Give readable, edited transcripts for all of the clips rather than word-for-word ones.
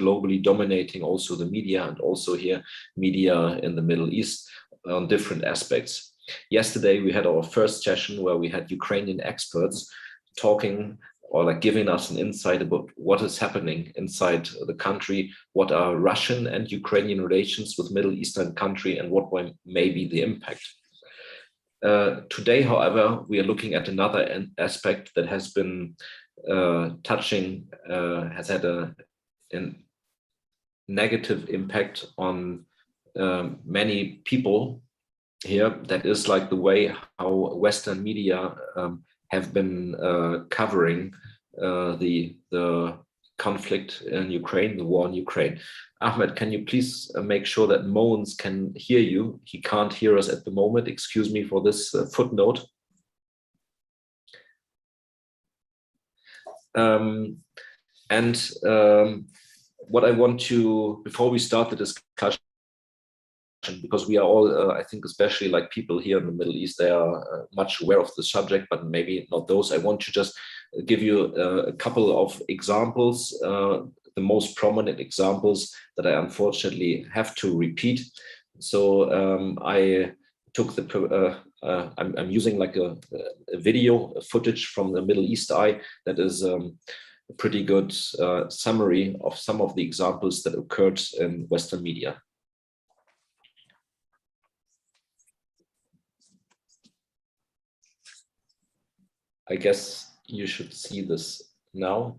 globally dominating also the media, and also here media in the Middle East on different aspects. Yesterday, we had our first session where we had Ukrainian experts talking or like giving us an insight about what is happening inside the country, what are Russian and Ukrainian relations with Middle Eastern country, and what may be the impact. Today, however, we are looking at another aspect that has been has had a negative impact on many people here. That is like the way how Western media have been covering the conflict in Ukraine, the war in Ukraine. Ahmed, can you please make sure that Moens can hear you? He can't hear us at the moment. Excuse me for this footnote. What I want to, before we start the discussion, because we are all, I think, especially like people here in the Middle East, they are much aware of the subject, but maybe not those. I want to just give you a couple of examples, the most prominent examples that I unfortunately have to repeat. So I took I'm using like a video footage from the Middle East Eye that is a pretty good summary of some of the examples that occurred in Western media. I guess you should see this now.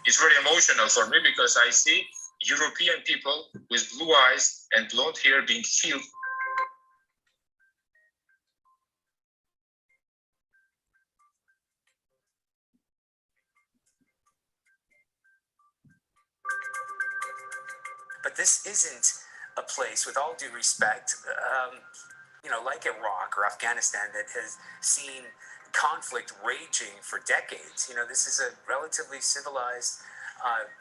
It's very emotional for me because I see European people with blue eyes and blonde hair being killed. But this isn't a place, with all due respect, you know, like Iraq or Afghanistan, that has seen conflict raging for decades. You know, this is a relatively civilized,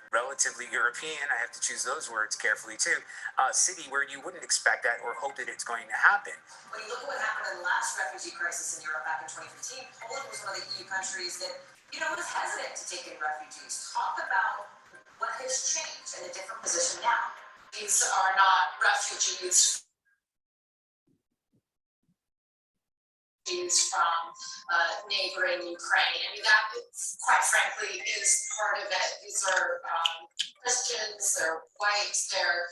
relatively European, I have to choose those words carefully too, city where you wouldn't expect that or hope that it's going to happen. When you look at what happened in the last refugee crisis in Europe back in 2015, Poland was one of the EU countries that, you know, was hesitant to take in refugees. Talk about what has changed and a different position now. These are not refugees from neighboring Ukraine. I mean, that, quite frankly, is part of it. These are Christians, they're white, they're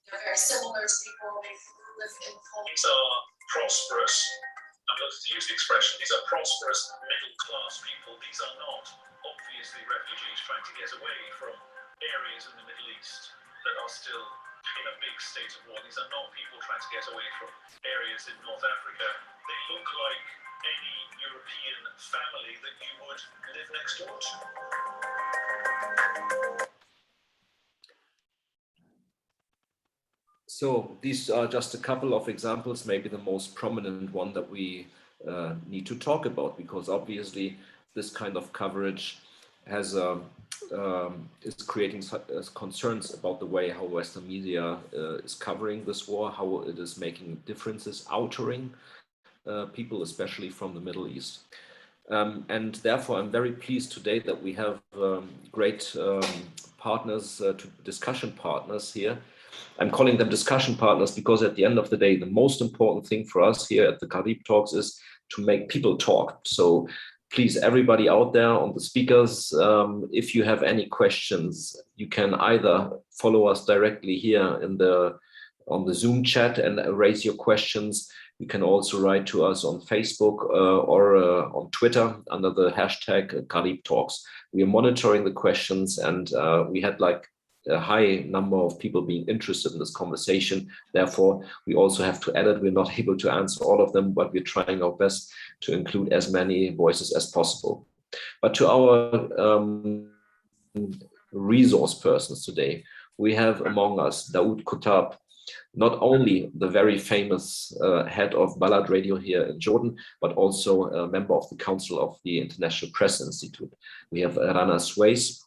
very similar to people who live in Poland. These are prosperous, I'm going to use the expression, these are prosperous middle-class people. These are not obviously refugees trying to get away from areas in the Middle East that are still in a big state of war. These are not people trying to get away from areas in North Africa. They look like any European family that you would live next door to. So these are just a couple of examples, maybe the most prominent one that we need to talk about, because obviously this kind of coverage has is creating concerns about the way how Western media is covering this war, how it is making differences, outering people, especially from the Middle East. And therefore, I'm very pleased today that we have great partners, discussion partners here. I'm calling them discussion partners because at the end of the day, the most important thing for us here at the QaribTalks is to make people talk. So please, everybody out there on the speakers, if you have any questions, you can either follow us directly here on the Zoom chat and raise your questions. You can also write to us on Facebook or on Twitter under the hashtag QaribTalks. We are monitoring the questions, and we had like a high number of people being interested in this conversation. Therefore, we also have to edit. We're not able to answer all of them, but we're trying our best to include as many voices as possible. But to our resource persons today, we have among us Daoud Kutab, not only the very famous head of Balad Radio here in Jordan, but also a member of the Council of the International Press Institute. We have Rana Swais,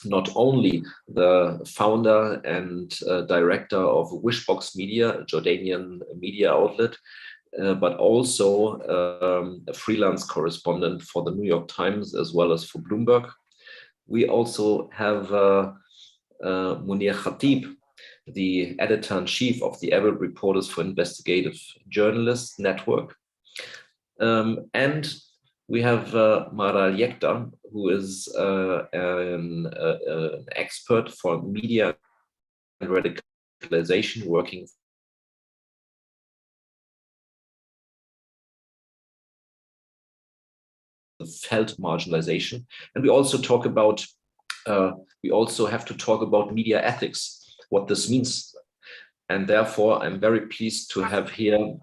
not only the founder and director of Wishbox Media, a Jordanian media outlet, but also a freelance correspondent for the New York Times as well as for Bloomberg. we also have Munir Khatib, the editor-in-chief of the Arab Reporters for Investigative Journalists Network. And we have Maral Yekta, who is an expert for media and radicalization, working felt marginalization. And we also talk about, we also have to talk about media ethics, what this means. And therefore, I'm very pleased to have here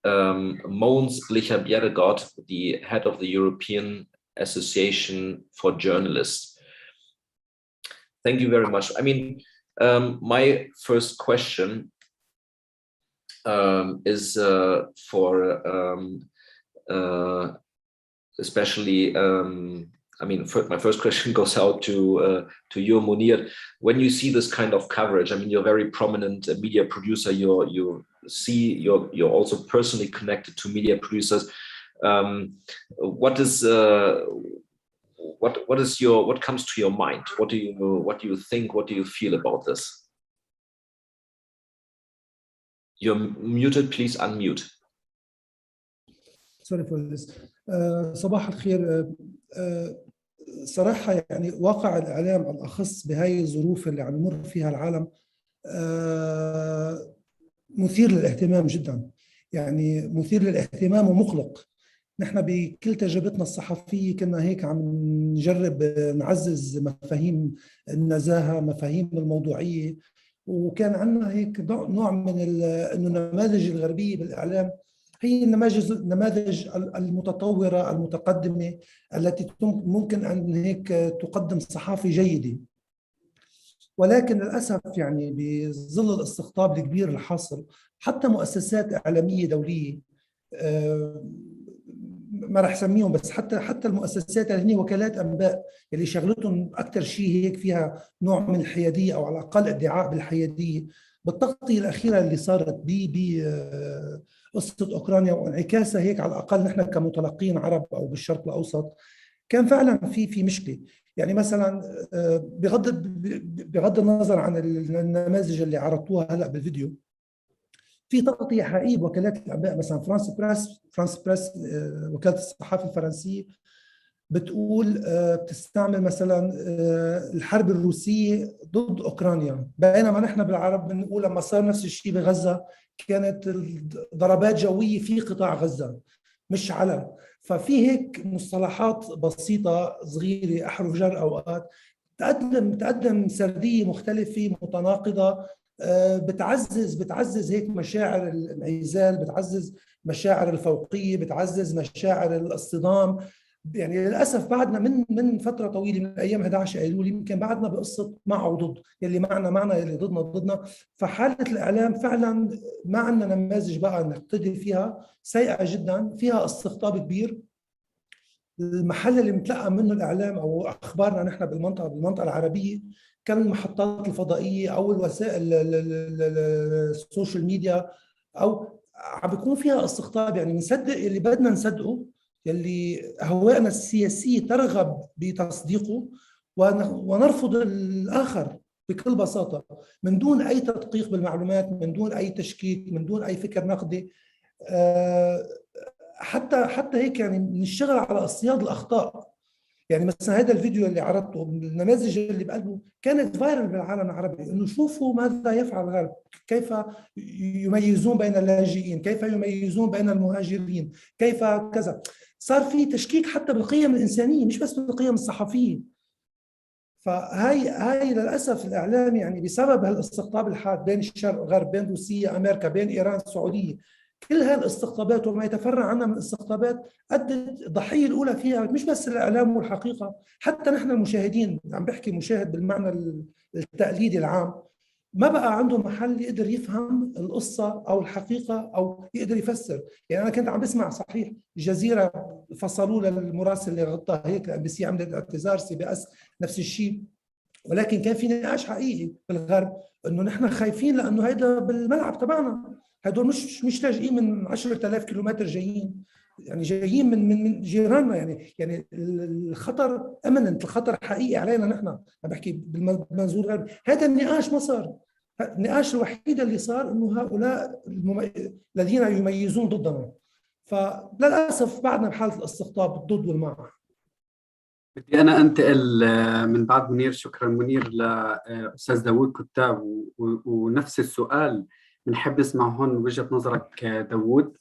Mogens Blicher-Bjerregaard, the head of the European Association for Journalists. Thank you very much. I mean, my first question is for especially, I mean, my first question goes out to you, Munir. When you see this kind of coverage, I mean, you're a very prominent media producer. You're also personally connected to media producers. What comes to your mind? What do you think? What do you feel about this? You're muted. Please unmute. Sorry for this. صباح الخير. صراحة يعني واقع الإعلام على الأخص بهاي الظروف اللي عم يمر فيها العالم مثير للاهتمام جدا، يعني مثير للاهتمام ومقلق. نحن بكل تجربتنا الصحفية كنا هيك عم نجرب نعزز مفاهيم النزاهة، مفاهيم الموضوعية، وكان عندنا هيك نوع من إنه النماذج الغربية بالإعلام هي النماذج المتطورة المتقدمة التي ممكن أن هيك تقدم صحافة جيدة. ولكن للأسف يعني بظل الاستقطاب الكبير الحاصل، حتى مؤسسات إعلامية دولية، ما رح سميهم، بس حتى المؤسسات اللي هي وكالات أنباء اللي شغلتهم أكثر شيء هيك فيها نوع من الحيادية أو على الأقل ادعاء بالحيادية، بالتغطية الأخيرة اللي صارت قصة أوكرانيا وانعكاسها هيك على الأقل نحن كمتلقين عرب أو بالشرق الأوسط، كان فعلا في مشكلة. يعني مثلا بغض النظر عن النماذج اللي عرضتوها هلا بالفيديو، في تغطية حقيقية بوكالات الأنباء، مثلا فرانس بريس وكالة الصحافة الفرنسية بتقول بتستعمل مثلا الحرب الروسية ضد أوكرانيا، بينما نحن بالعرب بنقول لما صار نفس الشيء بغزة كانت ضربات جوية في قطاع غزة مش على. ففي هيك مصطلحات بسيطة صغيرة أحرف جر أوقات تقدم سردية مختلفة متناقضة، بتعزز هيك مشاعر الانعزال، بتعزز مشاعر الفوقية، بتعزز مشاعر الاصطدام. يعني للأسف بعدنا من فترة طويلة من أيام 11 أيلول يمكن بعدنا بقصة مع وضد، يلي معنا يلي ضدنا. فحالة الإعلام فعلا ما عندنا نماذج بقى نقتدي فيها، سيئة جدا، فيها استقطاب كبير. المحل اللي متلقى منه الإعلام أو أخبارنا نحن بالمنطقة العربية كان المحطات الفضائية أو الوسائل السوشيال ميديا، أو عم بيكون فيها استقطاب. يعني نصدق اللي بدنا نصدقه، يلي أهوائنا السياسية ترغب بتصديقه، ونرفض الآخر بكل بساطة من دون أي تدقيق بالمعلومات، من دون أي تشكيك، من دون أي فكر نقدي. حتى هيك يعني نشتغل على اصطياد الأخطاء. يعني مثلا هذا الفيديو اللي عرضته، النماذج اللي بقلبه كانت فايرل بالعالم العربي، انه شوفوا ماذا يفعل الغرب، كيف يميزون بين اللاجئين، كيف يميزون بين المهاجرين، كيف كذا. صار في تشكيك حتى بالقيم الإنسانية مش بس بالقيم الصحفية. فهاي للأسف الإعلام يعني بسبب هالاستقطاب الحاد بين الشرق والغرب، بين روسيا أمريكا، بين إيران السعودية، كل هالاستقطابات وما يتفرع عنها من استقطابات أدت الضحية الأولى فيها مش بس الإعلام والحقيقة، حتى نحن المشاهدين. عم بحكي مشاهد بالمعنى التقليدي العام، ما بقى عنده محل يقدر يفهم القصة أو الحقيقة أو يقدر يفسر. يعني أنا كنت عم بسمع صحيح الجزيرة فصلوا للمراسل اللي غطى هيك، الام بي سي عملت اعتذار، سي بي اس نفس الشيء، ولكن كان في نقاش حقيقي بالغرب انه نحن خايفين لانه هيدا بالملعب تبعنا، هدول مش لاجئين من 10,000 كيلومتر جايين. يعني جايين من جيراننا، يعني الخطر امننت، الخطر حقيقي علينا نحن. عم بحكي بالمنظور الغربي. هذا النقاش ما صار. النقاش الوحيد اللي صار انه هؤلاء الذين يميزون ضدنا. فللاسف بعدنا بحاله الاستقطاب ضد والمع. بدي أنا أنتقل من بعد منير. شكرا منير لأستاذ داوود كتاب، ونفس السؤال بنحب نسمع هون وجهة نظرك داوود.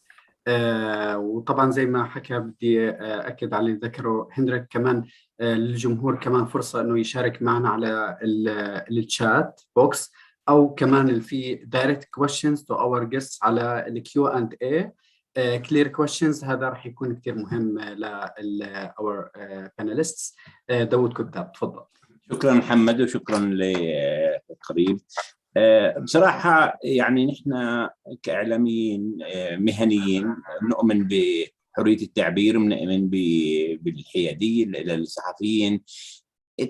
وطبعا زي ما حكى بدي أكد على اللي ذكره هنريك كمان، للجمهور كمان فرصة إنه يشارك معنا على الشات بوكس، أو كمان في direct questions to our guests على ال Q&A. clear questions هذا رح يكون كتير مهم our panelists. داوود كتاب تفضل. شكرا محمد وشكرا لقريب. بصراحة يعني نحن كإعلاميين مهنيين نؤمن بحرية التعبير، ونؤمن بالحيادية للصحفيين.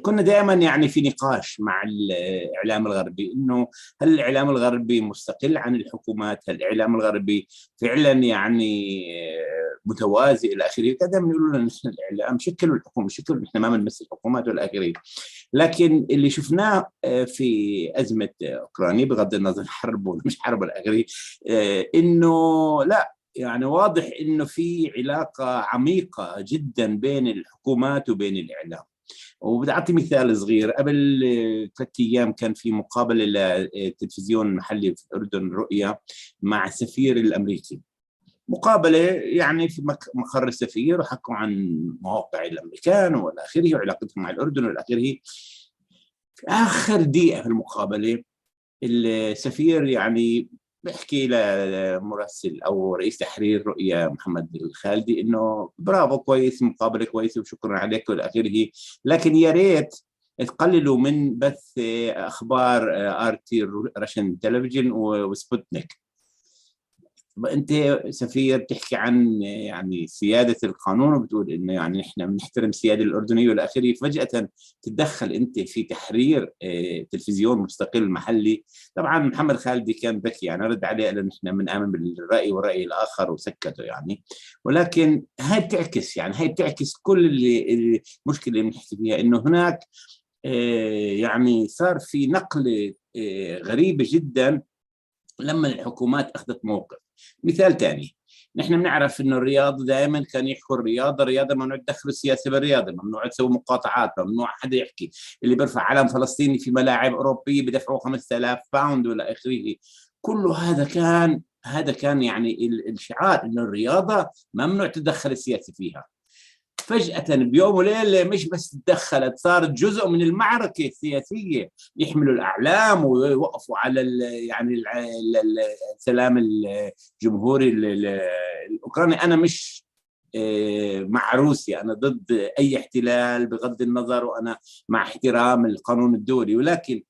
كنا دائما يعني في نقاش مع الإعلام الغربي إنه هل الإعلام الغربي مستقل عن الحكومات؟ هل الإعلام الغربي فعلا يعني متوازي إلى آخره؟ كذا بنقول لنا نحن الإعلام شكل الحكومة، شكل نحن ما بنمثل الحكومات والى آخره. لكن اللي شفناه في أزمة أوكرانيا بغض النظر حرب ولا مش حرب والى آخره، إنه لا يعني واضح إنه في علاقة عميقة جدا بين الحكومات وبين الإعلام. وبدي أعطي مثال صغير. قبل 3 أيام كان في مقابلة للتلفزيون المحلي في الأردن رؤية مع السفير الأمريكي، مقابلة يعني في مقر السفير، وحكوا عن مواقع الأمريكان والى آخره وعلاقتهم مع الأردن والى آخره. في آخر دقيقة في المقابلة السفير يعني بحكي لمراسل أو رئيس تحرير رؤية محمد الخالدي إنه برافو كويس، مقابلة كويسة وشكرا عليك والى آخره، لكن يا ريت تقللوا من بث أخبار RT راشن تلفزيون وسبوتنيك. انت سفير بتحكي عن يعني سياده القانون وبتقول انه يعني احنا بنحترم السياده الاردنيه والى اخره، فجاه تتدخل انت في تحرير تلفزيون مستقل محلي. طبعا محمد خالدي كان ذكي يعني رد عليه قال نحن بنآمن بالراي والراي الاخر وسكته يعني. ولكن هاي بتعكس كل المشكله اللي بنحكي فيها، انه هناك يعني صار في نقله غريبه جدا لما الحكومات اخذت موقف. مثال ثاني، نحن بنعرف انه الرياض دائما كان يحكوا الرياضه ممنوع تدخلوا السياسه بالرياضه، ممنوع تسوي مقاطعات، ممنوع حدا يحكي، اللي بيرفع علم فلسطيني في ملاعب اوروبيه بدفعوا 5000 باوند والى اخره. كله هذا كان يعني الشعار انه الرياضه ممنوع تدخل السياسه فيها. فجأة بيوم وليلة مش بس تدخلت، صارت جزء من المعركة السياسية، يحملوا الأعلام ويوقفوا على يعني السلام الجمهوري الأوكراني. أنا مش مع روسيا، أنا ضد أي احتلال بغض النظر، وأنا مع احترام القانون الدولي، ولكن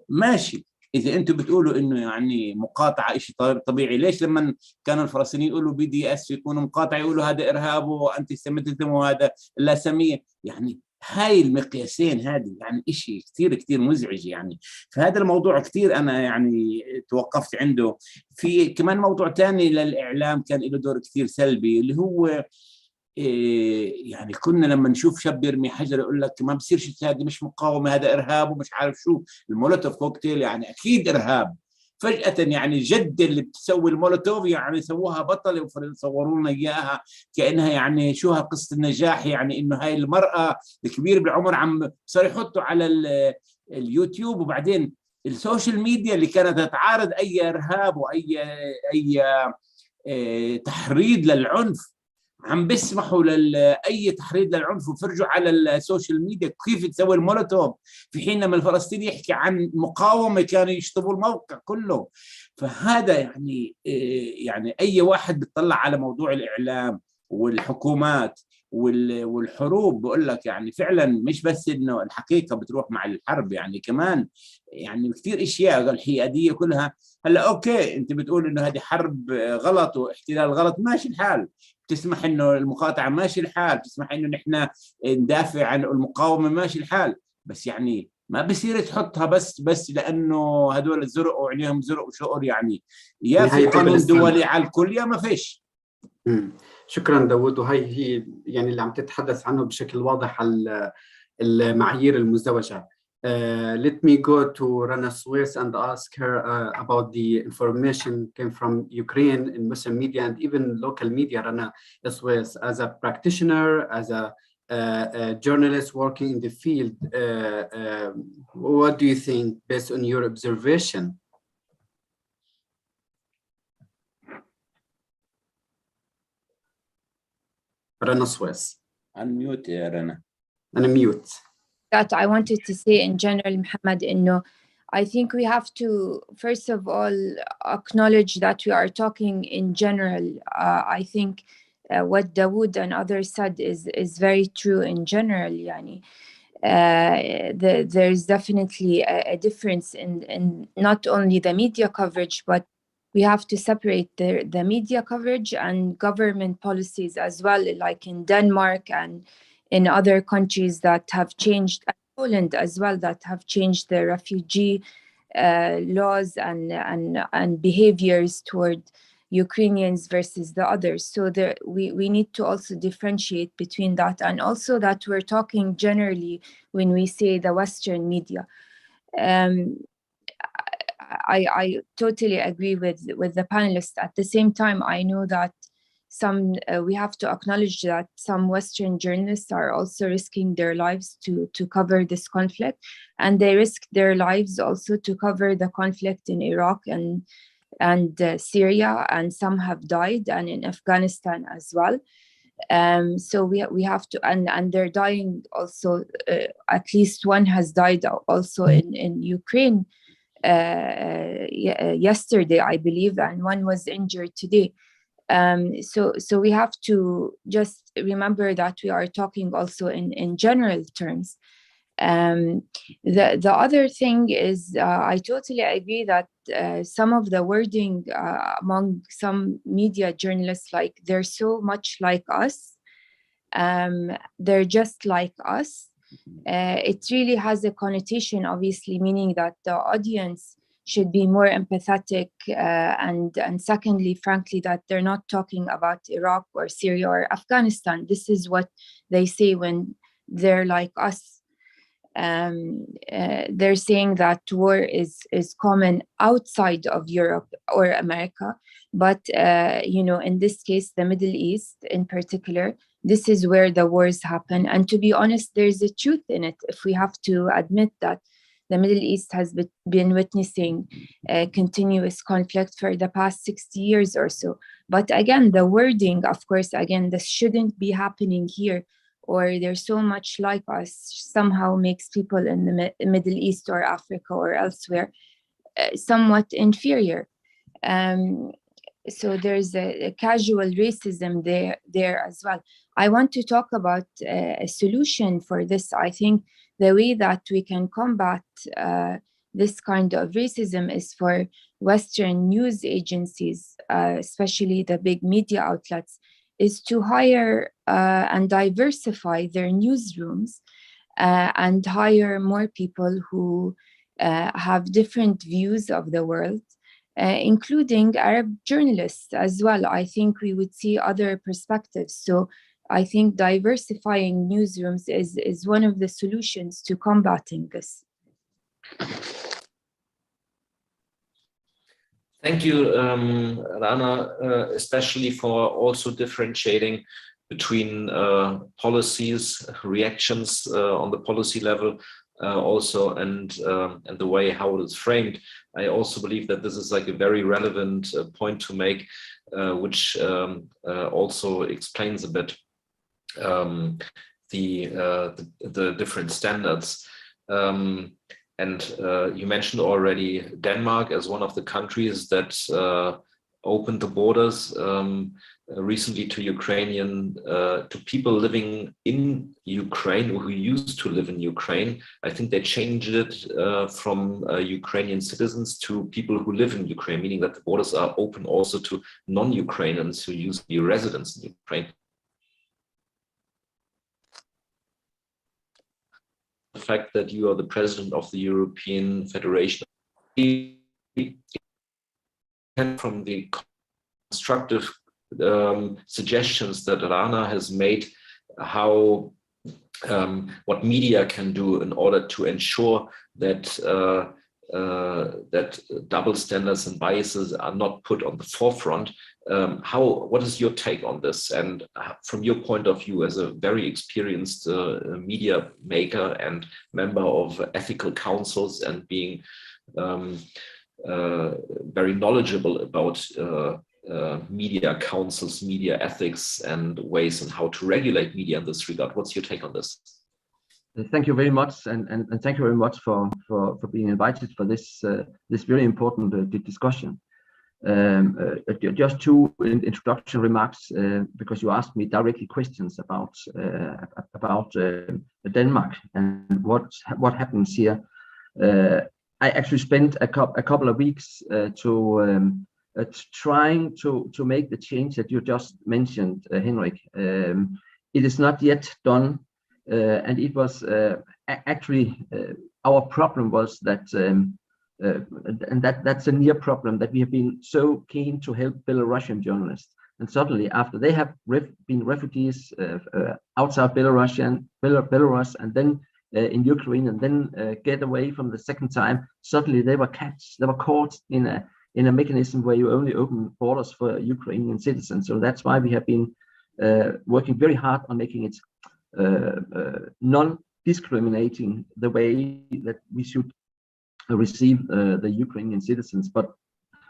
ماشي إذا أنتم بتقولوا إنه يعني مقاطعة إشي طبيعي، ليش لما كانوا الفلسطينيين يقولوا BDS يكونوا مقاطعة يقولوا هذا إرهاب وأنتي سيميتيزم وهذا اللاسامية؟ يعني هاي المقياسين هذه يعني إشي كتير كتير مزعج يعني. فهذا الموضوع كتير أنا يعني توقفت عنده. في كمان موضوع تاني للإعلام كان له دور كتير سلبي، اللي هو يعني كنا لما نشوف شاب يرمي حجر يقول لك ما بصيرش، هذه مش مقاومه، هذا ارهاب ومش عارف شو، المولوتوف كوكتيل يعني اكيد ارهاب. فجاه يعني الجده اللي بتسوي المولوتوف يعني سووها بطله وصوروا لنا اياها كانها يعني شو قصه النجاح، يعني انه هاي المراه الكبيره بالعمر عم صار يحطوا على اليوتيوب. وبعدين السوشيال ميديا اللي كانت تعارض اي ارهاب واي تحريض للعنف عم بيسمحوا لأي تحريض للعنف وفرجوا على السوشيال ميديا كيف تسوي المولوتوف، في حين لما الفلسطيني يحكي عن مقاومة كانوا يشطبوا الموقع كله. فهذا يعني أي واحد بيطلع على موضوع الإعلام والحكومات والحروب بقول لك يعني فعلا مش بس انه الحقيقه بتروح مع الحرب، يعني كمان يعني كثير اشياء الحياديه كلها. هلا اوكي انت بتقول انه هذه حرب غلط واحتلال غلط، ماشي الحال، بتسمح انه المقاطعه ماشي الحال، بتسمح انه نحن ندافع عن المقاومه ماشي الحال، بس يعني ما بصير تحطها بس لانه هدول الزرق وعليهم زرق وشقر، يعني يا في قانون دولي على الكل يا ما فيش. شكرا داود. وهي هي يعني اللي عم تتحدث عنه بشكل واضح على المعايير المزدوجة. Let me go to Rana Suez and ask her about the information came from Ukraine in Muslim media and even local media. Rana Suez, as a practitioner, as a journalist working in the field, what do you think based on your observation? Rana Suez. Unmute يا رنا. Unmute. That I wanted to say in general, Muhammad, I think we have to, first of all, acknowledge that we are talking in general. I think what Dawood and others said is very true in general. Yani, there's definitely a difference in not only the media coverage, but we have to separate the media coverage and government policies as well, like in Denmark and in other countries that have changed, Poland as well, that have changed the refugee laws and behaviors toward Ukrainians versus the others. So we need to also differentiate between that, and also that we're talking generally when we say the Western media. I totally agree with the panelists. At the same time, I know that we have to acknowledge that some Western journalists are also risking their lives to cover this conflict, and they risk their lives also to cover the conflict in Iraq and Syria, and some have died, and in Afghanistan as well. So we have to, and they're dying also. At least one has died also in Ukraine yesterday, I believe, and one was injured today. So we have to just remember that we are talking also in general terms. The other thing is, I totally agree that some of the wording among some media journalists, like they're so much like us, they're just like us. It really has a connotation, obviously, meaning that the audience should be more empathetic, and secondly, frankly, that they're not talking about Iraq or Syria or Afghanistan. This is what they say when they're like us. They're saying that war is common outside of Europe or America, but in this case, the Middle East in particular, this is where the wars happen. And to be honest, there's a truth in it, if we have to admit that the Middle East has been witnessing continuous conflict for the past 60 years or so. But again, the wording, of course, again, this shouldn't be happening here, or they're so much like us, somehow makes people in the Middle East or Africa or elsewhere somewhat inferior. So there's a casual racism there as well. I want to talk about a solution for this. I think the way that we can combat this kind of racism is for Western news agencies, especially the big media outlets, is to hire and diversify their newsrooms and hire more people who have different views of the world, including Arab journalists as well. I think we would see other perspectives. So I think diversifying newsrooms is one of the solutions to combating this. Thank you, Rana, especially for also differentiating between policies, reactions on the policy level, also, and the way how it is framed. I also believe that this is like a very relevant point to make, which also explains a bit the different standards. And you mentioned already Denmark as one of the countries that opened the borders recently to to people living in Ukraine, or who used to live in Ukraine. I think they changed it from Ukrainian citizens to people who live in Ukraine, meaning that the borders are open also to non-Ukrainians who used to be residents in Ukraine. The fact that you are the president of the European Federation from the constructive suggestions that Rana has made, how what media can do in order to ensure that that double standards and biases are not put on the forefront. What is your take on this? And from your point of view as a very experienced media maker and member of ethical councils and being very knowledgeable about media councils, media ethics, and ways on how to regulate media in this regard. What's your take on this? Thank you very much, and thank you very much for being invited for this this very important discussion. Just two introduction remarks, because you asked me directly questions about Denmark and what happens here. I actually spent a couple of weeks trying to make the change that you just mentioned, Henrik. It is not yet done, and it was actually our problem was that, and that's a near problem, that we have been so keen to help Belarusian journalists, and suddenly after they have been refugees outside Belarus, and then in Ukraine, and then get away from the second time, suddenly they were caught in a mechanism where you only open borders for Ukrainian citizens. So that's why we have been working very hard on making it non-discriminating the way that we should receive the Ukrainian citizens. But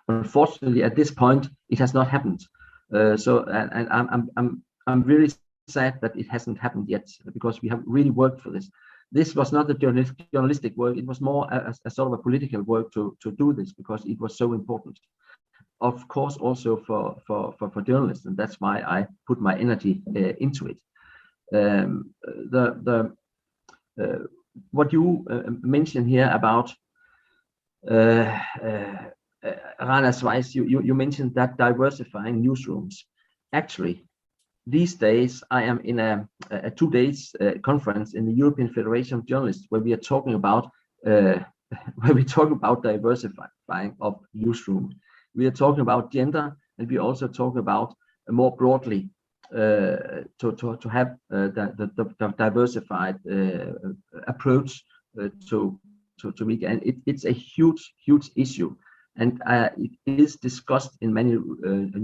unfortunately, at this point, it has not happened. And I'm really sad that it hasn't happened yet, because we have really worked for this. This was not a journalistic work. It was more a sort of a political work to do this, because it was so important. Of course, also for journalists, and that's why I put my energy into it. What you mentioned here about Rana's Weiss, you mentioned that diversifying newsrooms. Actually, these days I am in a 2 days conference in the European Federation of Journalists, where we are talking about diversifying of newsrooms. We are talking about gender, and we also talk about more broadly to have the diversified approach to media, and it's a huge issue, and it is discussed in many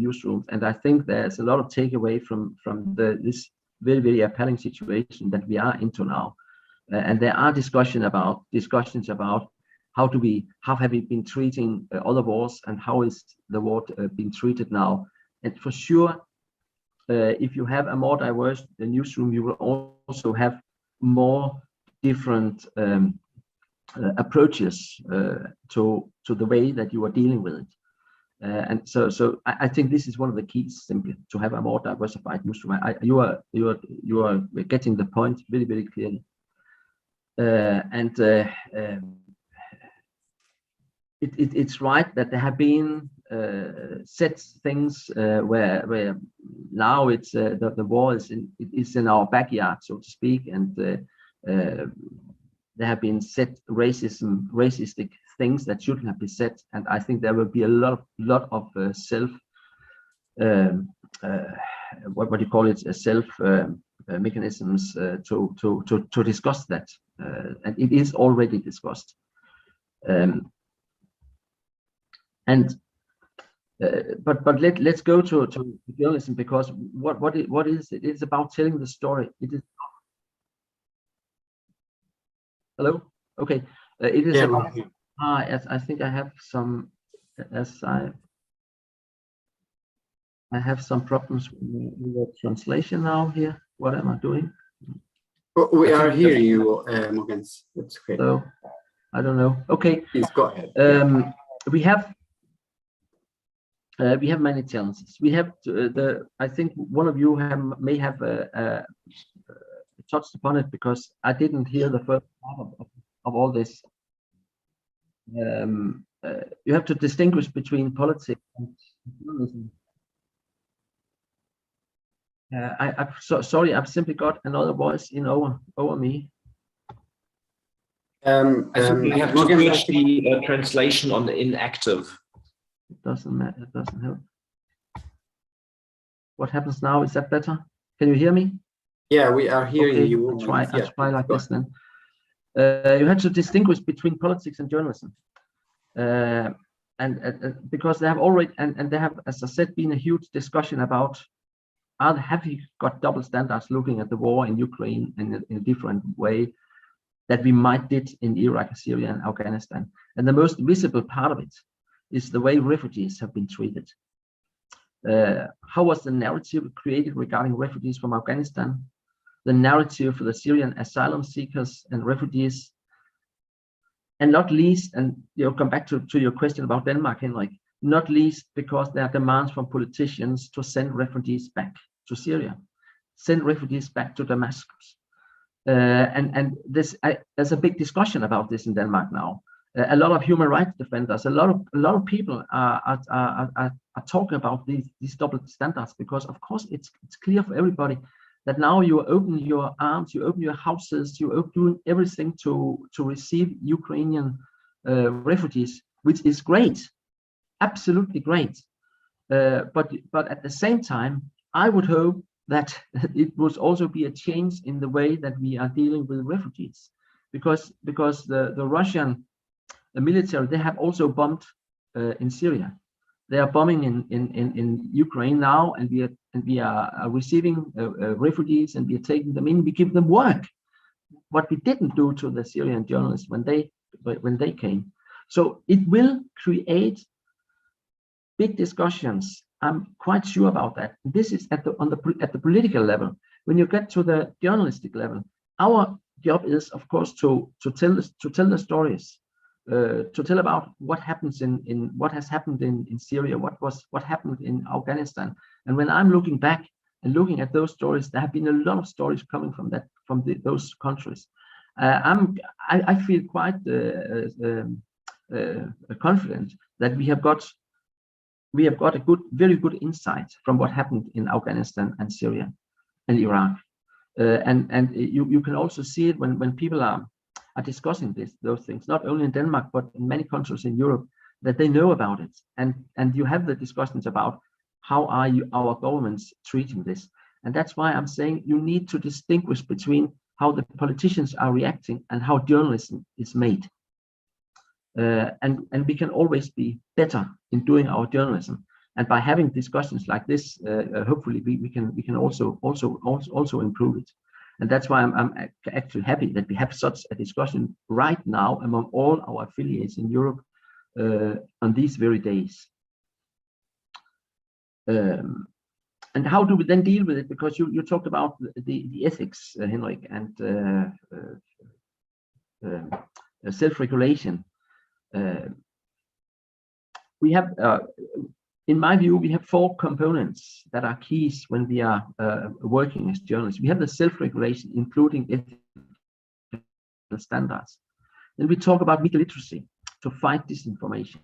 newsrooms, and I think there's a lot of takeaway from this very appalling situation that we are into now, and there are discussions about how have we been treating other wars, and how is the war being treated now. And for sure, if you have a more diverse newsroom, you will also have more different approaches to the way that you are dealing with it. And so I think this is one of the keys, simply to have a more diversified newsroom. You are getting the point very clearly. It's right that there have been set things where now it's the war is in our backyard, so to speak, and there have been set racistic things that shouldn't have been set, and I think there will be a lot of self what do you call it, self mechanisms to discuss that, and it is already discussed. But let's go to journalism, because what is it? It's about telling the story. It is. Hello. Okay. It is. Yeah, yes, I think I have some. I have some problems with the translation now here. What am I doing? We are hearing you, Mogens. That's okay. So I don't know. Okay. Please go ahead. We have many challenges. We have I think one of you may have touched upon it, because I didn't hear the first part of all this. You have to distinguish between politics and journalism. I'm sorry, I've simply got another voice in over me. I think we have to switch the translation on the inactive. It doesn't matter. It doesn't help. What happens now? Is that better? Can you hear me? Yeah, we are hearing Okay, you. I'll try like this then. You have to distinguish between politics and journalism. And because they have already, and they have, as I said, been a huge discussion about, have you got double standards looking at the war in Ukraine in a different way that we might did in Iraq, Syria, and Afghanistan. And the most visible part of it is the way refugees have been treated. How was the narrative created regarding refugees from Afghanistan? The narrative for the Syrian asylum seekers and refugees, and not least, and you'll come back to your question about Denmark, Henrik, not least because there are demands from politicians to send refugees back to Syria, send refugees back to Damascus. And there's a big discussion about this in Denmark now. A lot of human rights defenders, a lot of people are talking about these double standards, because of course it's clear for everybody that now you open your arms, you open your houses, you doing everything to receive Ukrainian refugees, which is great, absolutely great. But at the same time, I would hope that it would also be a change in the way that we are dealing with refugees, because the Russian military, they have also bombed in Syria. They are bombing in Ukraine now, and we are receiving refugees, and we are taking them in. We give them work, what we didn't do to the Syrian journalists when they came. So it will create big discussions. I'm quite sure about that. This is at the political level. When you get to the journalistic level, our job is, of course, to tell the stories, to tell about what happens what has happened in Syria, what happened in Afghanistan. And when I'm looking back and looking at those stories, there have been a lot of stories coming from those countries. I feel quite confident that we have got a very good insight from what happened in Afghanistan and Syria and Iraq. And you can also see it when people are discussing those things, not only in Denmark, but in many countries in Europe, that they know about it. And you have the discussions about how are our governments treating this. And that's why I'm saying you need to distinguish between how the politicians are reacting and how journalism is made. And we can always be better in doing our journalism. And by having discussions like this, hopefully we can also improve it. And that's why I'm actually happy that we have such a discussion right now among all our affiliates in Europe on these very days. And how do we then deal with it? Because you talked about the ethics, Henrik, and self-regulation. We have, in my view, we have 4 components that are keys when we are working as journalists. We have the self-regulation, including ethical standards. Then we talk about media literacy to fight disinformation.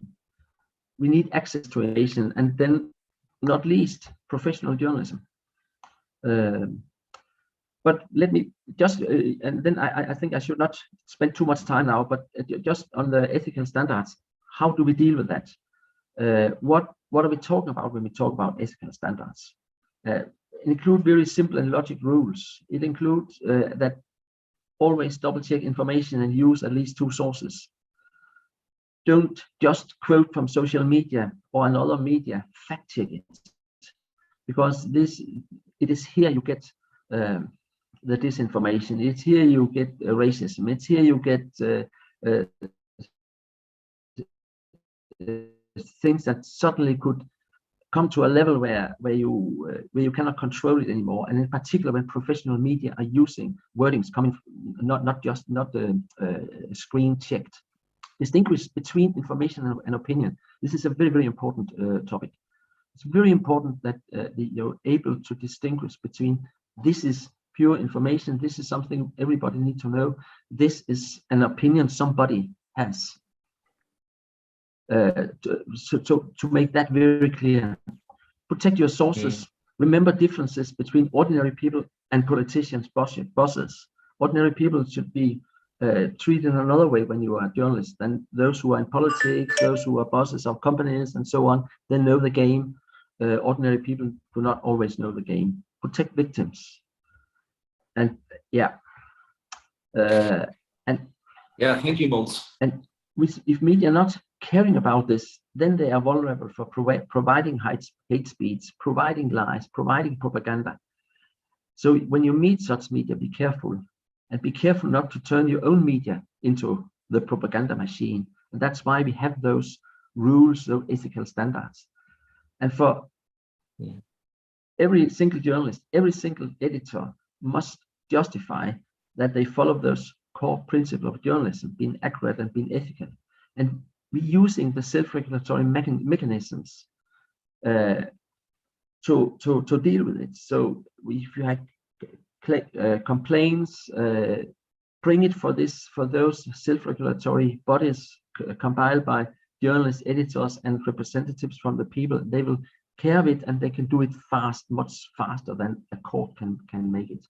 We need access to information, and then, not least, professional journalism. But let me just, and then I think I should not spend too much time now, but just on the ethical standards, how do we deal with that? What are we talking about when we talk about ethical standards? It includes very simple and logic rules. It includes that always double check information and use at least 2 sources. Don't just quote from social media or another media, fact check it. Because it is here you get the disinformation. It's here you get racism. It's here you get things that suddenly could come to a level where you cannot control it anymore. And in particular, when professional media are using wordings coming not screen checked. Distinguish between information and opinion. This is a very, very important topic. It's very important that you're able to distinguish between this is pure information, this is something everybody needs to know, this is an opinion somebody has. To make that very clear. Protect your sources. Remember differences between ordinary people and politicians, bosses. Ordinary people should be treated another way when you are a journalist than those who are in politics, those who are bosses of companies and so on. They know the game. ordinary people do not always know the game. Protect victims. And yeah. Thank you, Mons. And if media are not caring about this, then they are vulnerable for providing hate speech, providing lies, providing propaganda. So when you meet such media, be careful, and be careful not to turn your own media into the propaganda machine. And that's why we have those rules, those ethical standards. And for every single journalist, every single editor must justify that they follow those core principles of journalism, being accurate and being ethical. And we're using the self-regulatory mechanisms to deal with it. So if you have complaints, bring it for those self-regulatory bodies compiled by journalists, editors, and representatives from the people. They will care of it, and they can do it fast, much faster than a court can make it.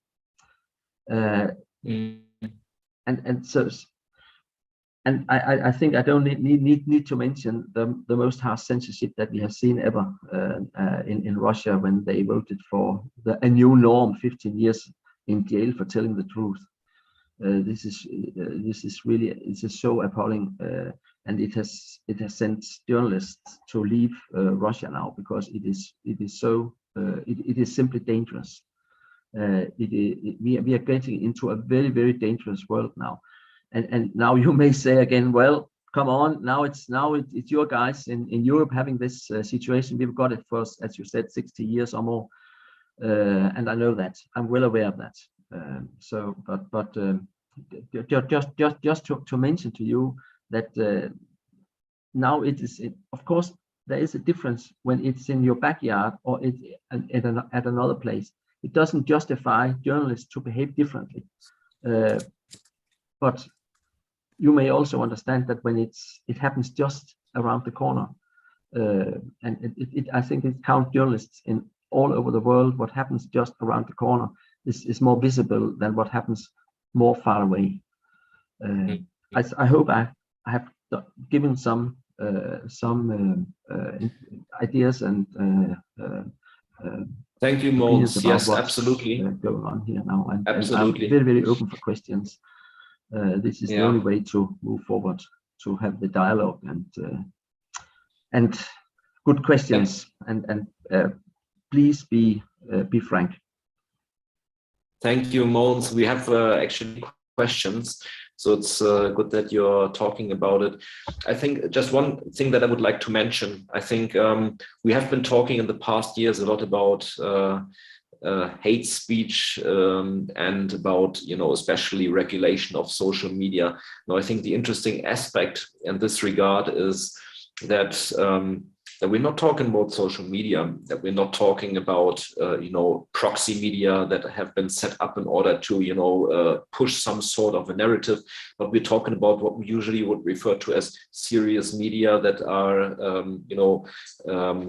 And I think I don't need to mention the most harsh censorship that we have seen ever in Russia, when they voted for a new norm, 15 years in jail for telling the truth. This is really, it's just so appalling, and it has sent journalists to leave Russia now, because it is simply dangerous. We are getting into a very, very dangerous world now. And now you may say again, well, come on, now it's your guys in Europe having this situation. We've got it for, as you said, 60 years or more, and I know that. I'm well aware of that. Just to mention to you that now it is, of course, there is a difference when it's in your backyard or at another place. It doesn't justify journalists to behave differently, but you may also understand that when it happens just around the corner, and I think it counts journalists in all over the world. What happens just around the corner is more visible than what happens more far away. I hope I have given some ideas and thank you, Mons. Yes, absolutely. Going on here now, and absolutely. I'm very, very open for questions. This is the only way to move forward, to have the dialogue and good questions, and please be frank. Thank you, Mons. We have actually questions, so it's good that you're talking about it. I think just one thing that I would like to mention, I think we have been talking in the past years a lot about hate speech and about, especially regulation of social media. Now, I think the interesting aspect in this regard is that that we're not talking about social media, that we're not talking about, proxy media that have been set up in order to, push some sort of a narrative, but we're talking about what we usually would refer to as serious media that are,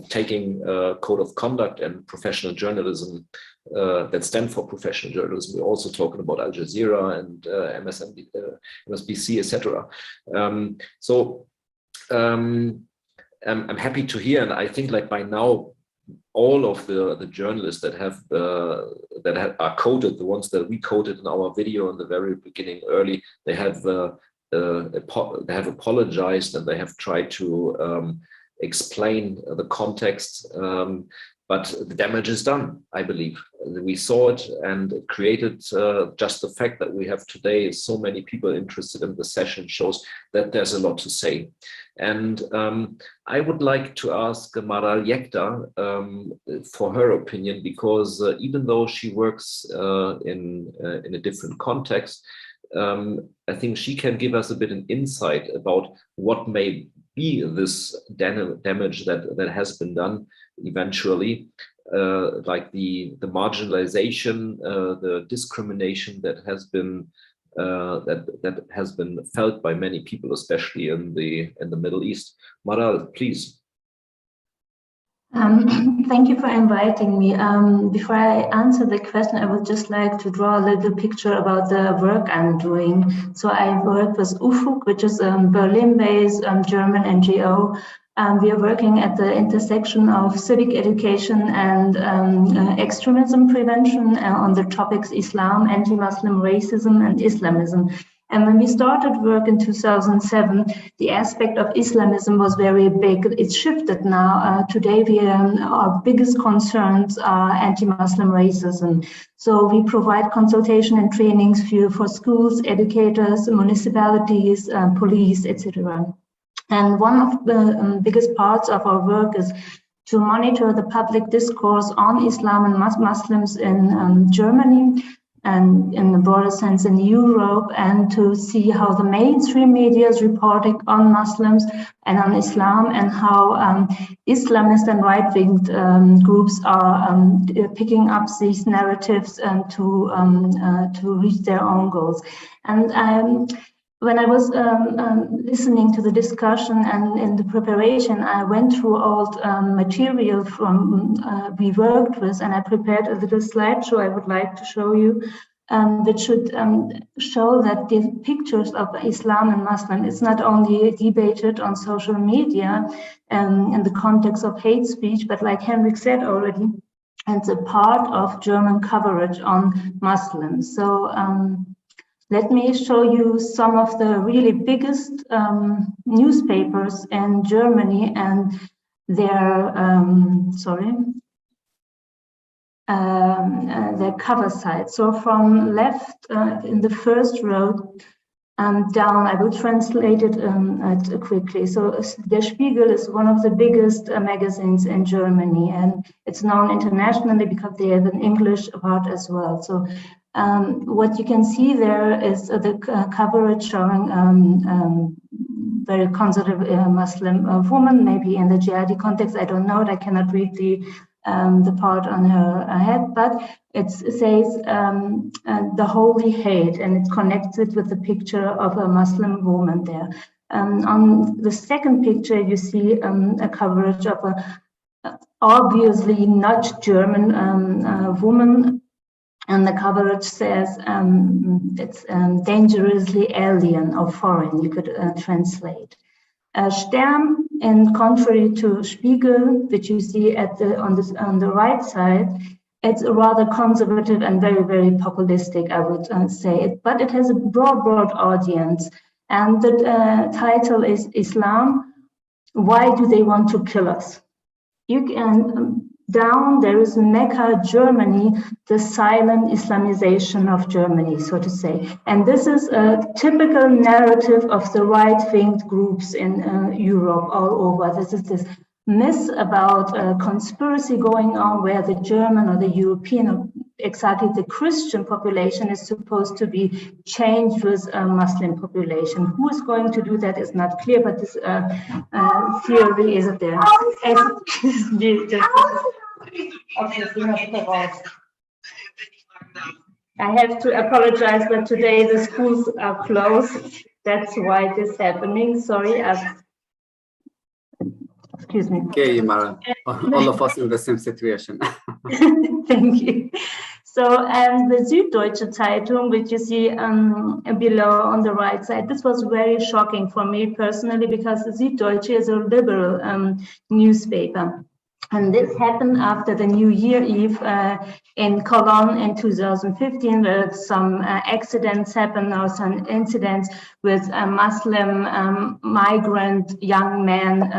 taking a code of conduct and professional journalism that stand for professional journalism. We're also talking about Al Jazeera and MSNBC, etc. I'm happy to hear, and I think like by now, all of the journalists that are quoted, the ones that we quoted in our video in the very beginning, early, they have apologized, and they have tried to explain the context. But the damage is done, I believe. We saw it, and it created just the fact that we have today so many people interested in the session shows that there's a lot to say. And I would like to ask Maral Yekta for her opinion, because even though she works in a different context, I think she can give us a bit of insight about what may be this damage that has been done eventually, like the marginalization, the discrimination that has been felt by many people, especially in the Middle East. Maral, please. Thank you for inviting me. Before I answer the question, I would just like to draw a little picture about the work I'm doing. So I work with UFUG, which is a Berlin-based German NGO. We are working at the intersection of civic education and extremism prevention on the topics Islam, anti-Muslim racism, and Islamism. And when we started work in 2007, the aspect of Islamism was very big. It's shifted now. Today, our biggest concerns are anti-Muslim racism. So we provide consultation and trainings for schools, educators, municipalities, police, etc. And one of the biggest parts of our work is to monitor the public discourse on Islam and Muslims in Germany and in the broader sense in Europe, and to see how the mainstream media is reporting on Muslims and on Islam, and how Islamist and right-wing groups are picking up these narratives to reach their own goals. And when I was listening to the discussion and in the preparation, I went through old material from we worked with, and I prepared a little slideshow I would like to show you, that should show that the pictures of Islam and Muslim is not only debated on social media in the context of hate speech, but like Henrik said already, it's a part of German coverage on Muslims. So let me show you some of the really biggest newspapers in Germany and their cover site. So from left in the first row down, I will translate it quickly. So Der Spiegel is one of the biggest magazines in Germany, and it's known internationally because they have an English part as well. So what you can see there is the coverage showing very conservative Muslim woman, maybe in the jihadi context. I don't know it. I cannot read the part on her head, but it says the holy hate, and it connects it with the picture of a Muslim woman there. On the second picture, you see a coverage of a obviously not German woman. And the coverage says it's dangerously alien or foreign, you could translate. Stern, in contrary to Spiegel, which you see on the right side, it's rather conservative and very, very populistic, I would say. But it has a broad audience. And the title is Islam, Why Do They Want to Kill Us? You can... Down there is Mecca, Germany, the silent Islamization of Germany, so to say. And this is a typical narrative of the right-wing groups in Europe all over. This is this myth about a conspiracy going on where the German or the European, or exactly the Christian population is supposed to be changed with a Muslim population. Who is going to do that is not clear, but this theory is there. Excuse me. I have to apologize, but today the schools are closed. That's why this is happening. Sorry. Excuse me. Okay, Mara. All of us in the same situation. Thank you. So, the Süddeutsche Zeitung, which you see below on the right side, this was very shocking for me personally, because the Süddeutsche is a liberal newspaper. And this happened after the New Year Eve in Cologne in 2015, where some accidents happened, or some incidents with a Muslim migrant young man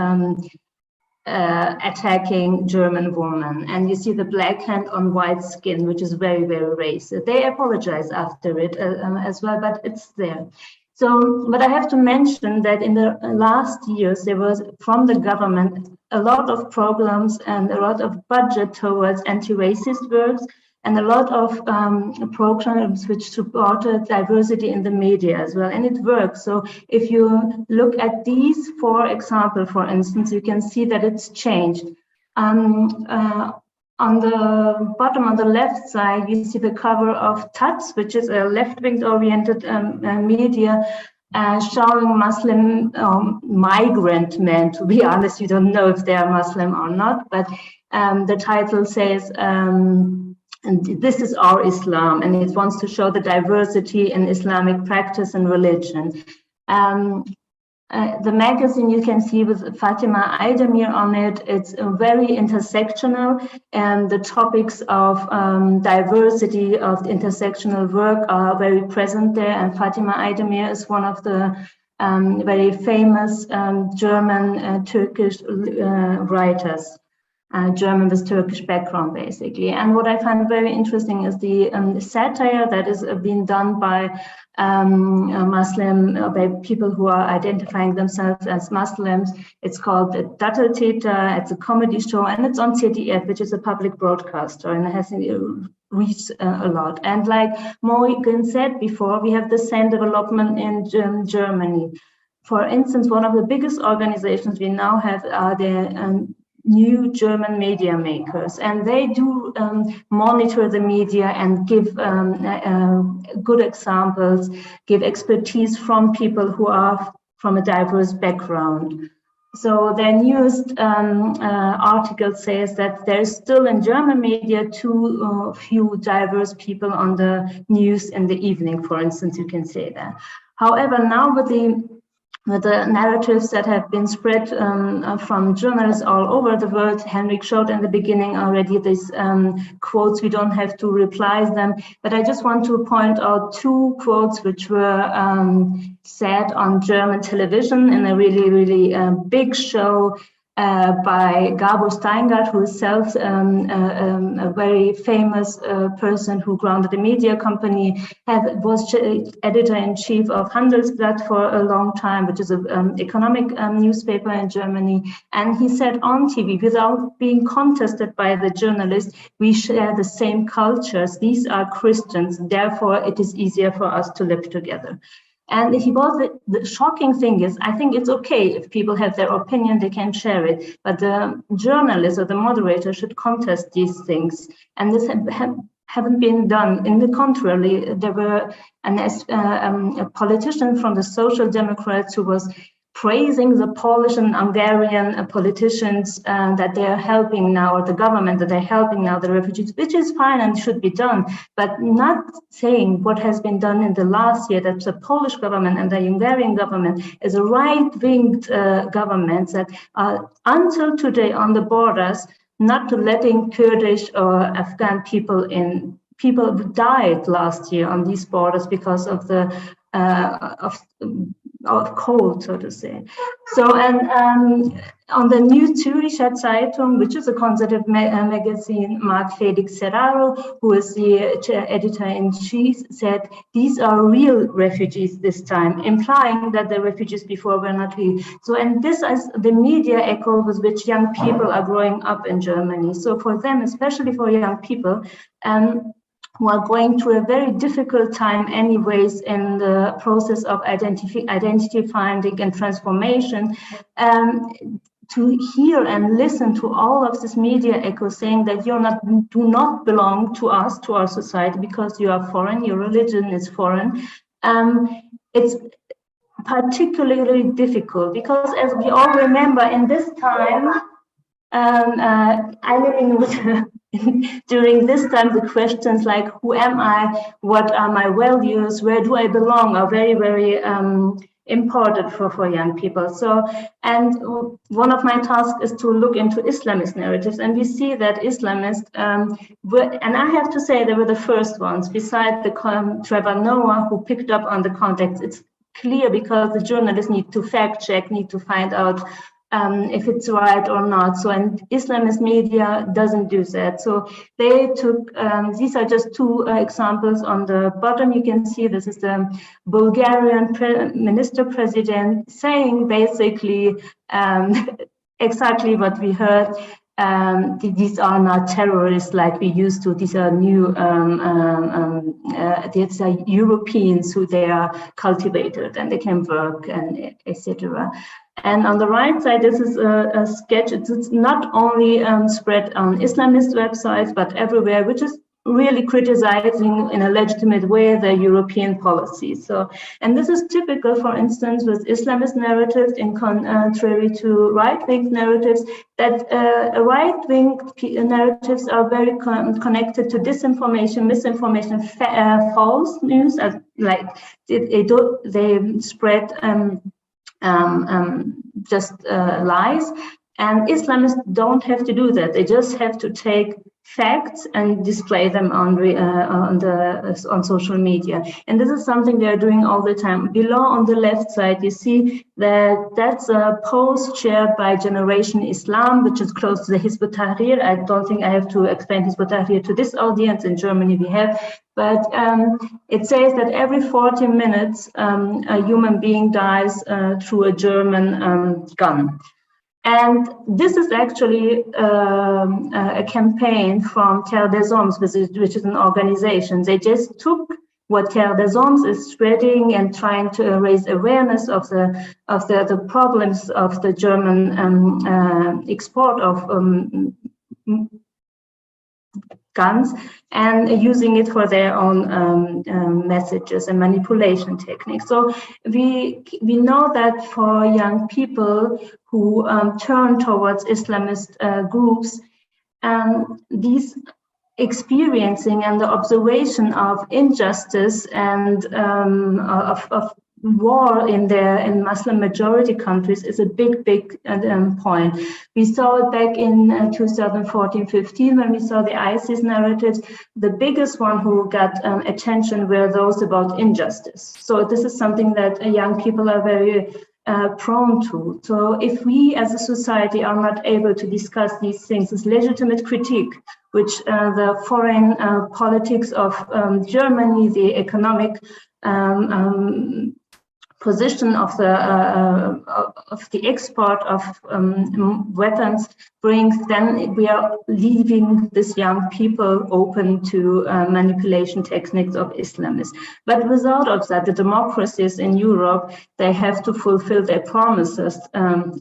attacking German woman. And you see the black hand on white skin, which is very, very racist. They apologize after it as well, but it's there. So, but I have to mention that in the last years, there was from the government a lot of programs and a lot of budget towards anti-racist works, and a lot of programs which supported diversity in the media as well, and it works. So if you look at these four examples, for instance, you can see that it's changed. On the bottom, on the left side, you see the cover of Taz, which is a left-wing oriented media, showing Muslim migrant men. To be honest, you don't know if they are Muslim or not, but the title says, and this is our Islam, and it wants to show the diversity in Islamic practice and religion. The magazine you can see with Fatima Aydemir on it, it's very intersectional, and the topics of diversity, of intersectional work are very present there, and Fatima Aydemir is one of the very famous German Turkish writers. German with Turkish background, basically. And what I find very interesting is the satire that is being done by by people who are identifying themselves as Muslims. It's called Datteltäter. It's a comedy show, and it's on ZDF, which is a public broadcaster, and it has reached a lot. And like Morgan said before, we have the same development in Germany. For instance, one of the biggest organizations we now have are the new German media makers, and they do monitor the media and give good examples, give expertise from people who are from a diverse background. So their newest article says that there is still in German media too few diverse people on the news in the evening, for instance, you can say that. However, now with the narratives that have been spread from journalists all over the world, Henrik showed in the beginning already these quotes, we don't have to reply them, but I just want to point out two quotes which were said on German television in a really big show by Gabor Steingart, who is self a very famous person who grounded a media company, was editor-in-chief of Handelsblatt for a long time, which is an economic newspaper in Germany. And he said on TV, without being contested by the journalist, we share the same cultures. These are Christians, therefore it is easier for us to live together. And the shocking thing is, I think it's okay if people have their opinion, they can share it, but the journalist or the moderator should contest these things. And this haven't been done. In the contrary, there were a politician from the Social Democrats who was praising the Polish and Hungarian politicians that they are helping now, or the government that they're helping now the refugees, which is fine and should be done, but not saying what has been done in the last year, that the Polish government and the Hungarian government is a right-winged government that are until today on the borders, not letting Kurdish or Afghan people in. People died last year on these borders because of the of cold, so to say. So, and on the New Zürcher Zeitung, which is a conservative magazine, Marc Felix Serraro, who is the editor-in-chief, said these are real refugees this time, implying that the refugees before were not real. So, and this is the media echo with which young people are growing up in Germany. So for them, especially for young people, who are going through a very difficult time anyways in the process of identity finding and transformation, to hear and listen to all of this media echo saying that do not belong to us, to our society, because you are foreign, your religion is foreign. It's particularly difficult because, as we all remember, in this time, during this time, the questions like, who am I, what are my values, where do I belong, are very, very important for young people. So, and one of my tasks is to look into Islamist narratives, and we see that Islamists, and I have to say they were the first ones, besides the Trevor Noah, who picked up on the context. It's clear because the journalists need to fact check, need to find out if it's right or not. So, and Islamist media doesn't do that. So they took, these are just two examples. On the bottom, you can see this is the Bulgarian minister-president saying basically exactly what we heard. These are not terrorists like we used to. These are new, these are Europeans who they are cultivated and they can work and etc. And on the right side, this is a sketch. It's not only spread on Islamist websites, but everywhere, which is really criticizing in a legitimate way the European policies. So, and this is typical, for instance, with Islamist narratives, in contrary to right-wing narratives, that right-wing narratives are very connected to disinformation, misinformation, false news, like they spread just lies. And Islamists don't have to do that. They just have to take facts and display them on social media. And this is something they are doing all the time. Below on the left side, you see that that's a post shared by Generation Islam, which is close to the Hizb ut-Tahrir. I don't think I have to explain Hizb ut-Tahrir to this audience. In Germany we have. But it says that every 40 minutes, a human being dies through a German gun. And this is actually a campaign from Terre des Hommes, which is an organization. They just took what Terre des Hommes is spreading and trying to raise awareness of the problems of the German export of guns, and using it for their own messages and manipulation techniques. So we know that for young people who turn towards Islamist groups, these experiencing and the observation of injustice and of war in Muslim majority countries is a big point. We saw it back in 2014-15 when we saw the ISIS narratives. The biggest one who got attention were those about injustice. So this is something that young people are very prone to. So if we as a society are not able to discuss these things as legitimate critique, which the foreign politics of Germany, the economic position of the export of weapons brings, then we are leaving these young people open to manipulation techniques of Islamists. But without of that, the democracies in Europe, they have to fulfill their promises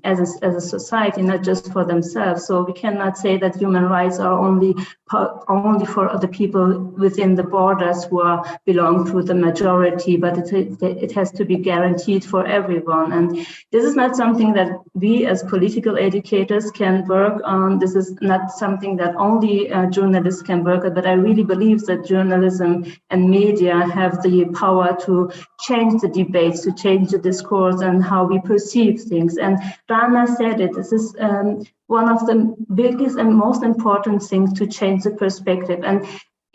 as a society, not just for themselves. So we cannot say that human rights are only for the people within the borders who belong to the majority, but it has to be guaranteed for everyone. And this is not something that we as political educators can work on. This is not something that only journalists can work on, but I really believe that journalism and media have the power to change the debates, to change the discourse and how we perceive things. And Rana said it, this is one of the biggest and most important things to change the perspective. And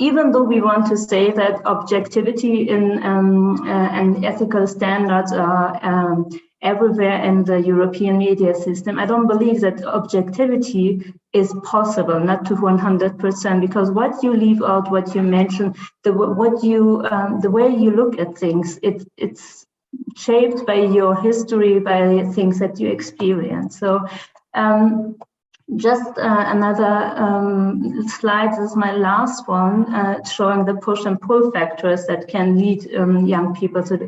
even though we want to say that objectivity and ethical standards are everywhere in the European media system, I don't believe that objectivity is possible, not to 100%, because what you leave out, what you mention, the way you look at things, it's shaped by your history, by things that you experience. So just another slide, this is my last one, showing the push and pull factors that can lead young people to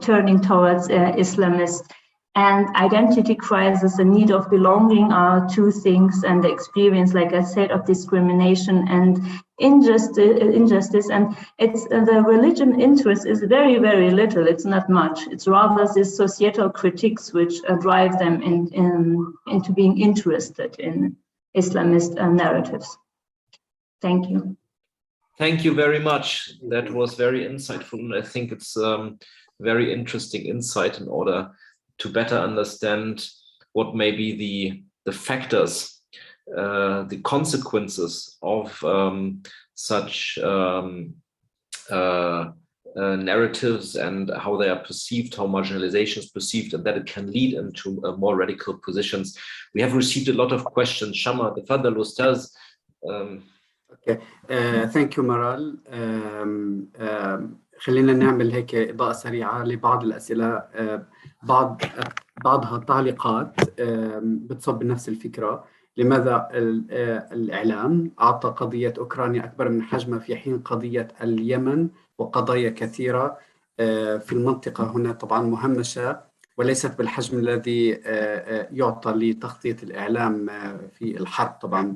turning towards Islamist. And identity crisis, the need of belonging are two things, and the experience, like I said, of discrimination and injustice. And it's the religion interest is very, very little. It's not much. It's rather these societal critiques which drive them into being interested in Islamist narratives. Thank you. Thank you very much. That was very insightful, and I think it's very interesting insight in order to better understand what may be the factors, the consequences of such narratives and how they are perceived, how marginalization is perceived, and that it can lead into more radical positions. We have received a lot of questions. Shama, تفضل أستاذ. Okay, thank you Maral. خلينا نعمل هيك إضاءة سريعة لبعض الأسئلة، بعضها تعليقات بتصب بنفس الفكرة. لماذا الإعلام أعطى قضية أوكرانيا أكبر من حجمها في حين قضية اليمن وقضايا كثيرة في المنطقة هنا طبعا مهمشة وليست بالحجم الذي يعطى لتغطية الإعلام في الحرب طبعا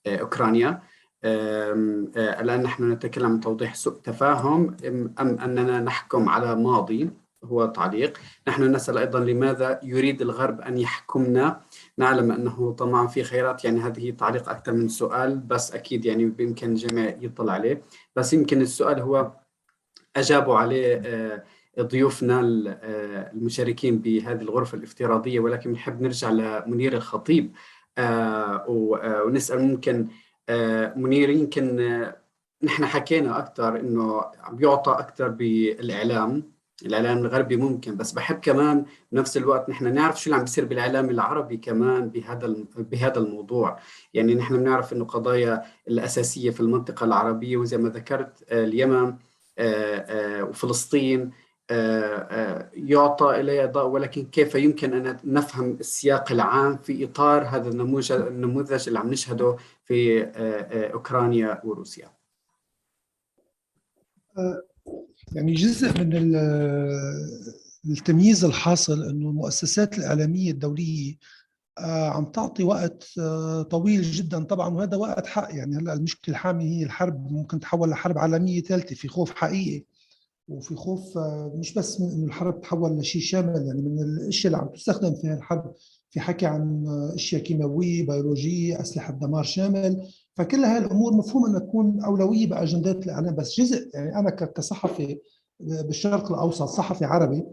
بأوكرانيا؟ الآن نحن نتكلم عن توضيح سوء تفاهم أم أننا نحكم على ماضي؟ هو تعليق. نحن نسأل أيضا لماذا يريد الغرب أن يحكمنا؟ نعلم أنه طمعا في خيرات. يعني هذه تعليق أكثر من سؤال، بس أكيد يعني بإمكان الجميع يطلع عليه. بس يمكن السؤال هو أجابوا عليه ضيوفنا المشاركين بهذه الغرفة الافتراضية، ولكن نحب نرجع لمنير الخطيب ونسأل ممكن منير، يمكن نحن حكينا أكثر إنه عم يعطى أكثر بالإعلام الغربي ممكن، بس بحب كمان بنفس الوقت نحن نعرف شو اللي عم بيصير بالإعلام العربي كمان بهذا الموضوع. يعني نحن بنعرف إنه قضايا الأساسية في المنطقة العربية، وزي ما ذكرت اليمن وفلسطين يعطى إليها ضوء، ولكن كيف يمكن أن نفهم السياق العام في إطار هذا النموذج اللي عم نشهده في أوكرانيا وروسيا؟ يعني جزء من التمييز الحاصل أنه المؤسسات الإعلامية الدولية عم تعطي وقت طويل جدا طبعا، وهذا وقت حق. يعني هلا المشكلة الحامية هي الحرب، ممكن تحول لحرب عالمية ثالثة، في خوف حقيقي، وفي خوف مش بس من انه الحرب تحول لشيء شامل، يعني من الاشياء اللي عم تستخدم فيها الحرب، في حكي عن اشياء كيماويه، بيولوجيه، اسلحه دمار شامل. فكل هاي الامور مفهوم انها تكون اولويه باجندات الاعلام، بس جزء يعني انا كصحفي بالشرق الاوسط، صحفي عربي،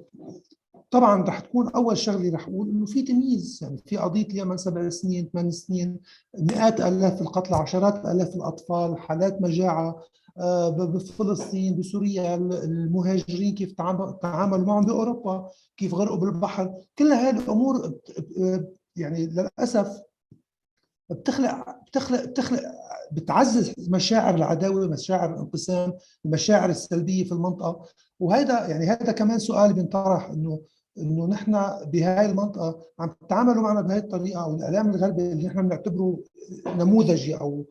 طبعا رح تكون اول شغله رح اقول انه في تمييز. يعني في قضيه اليمن 7 سنين 8 سنين، مئات الاف القتلى، عشرات الاف الاطفال، حالات مجاعه بفلسطين، بسوريا، المهاجرين كيف تعاملوا معهم باوروبا، كيف غرقوا بالبحر. كل هذه الامور يعني للاسف بتخلق بتعزز مشاعر العداوه، مشاعر الانقسام، المشاعر السلبيه في المنطقه. وهذا يعني هذا كمان سؤال بينطرح، انه نحن بهاي المنطقه عم تتعاملوا معنا بهاي الطريقه، او الاعلام الغربي اللي نحن بنعتبره نموذجي او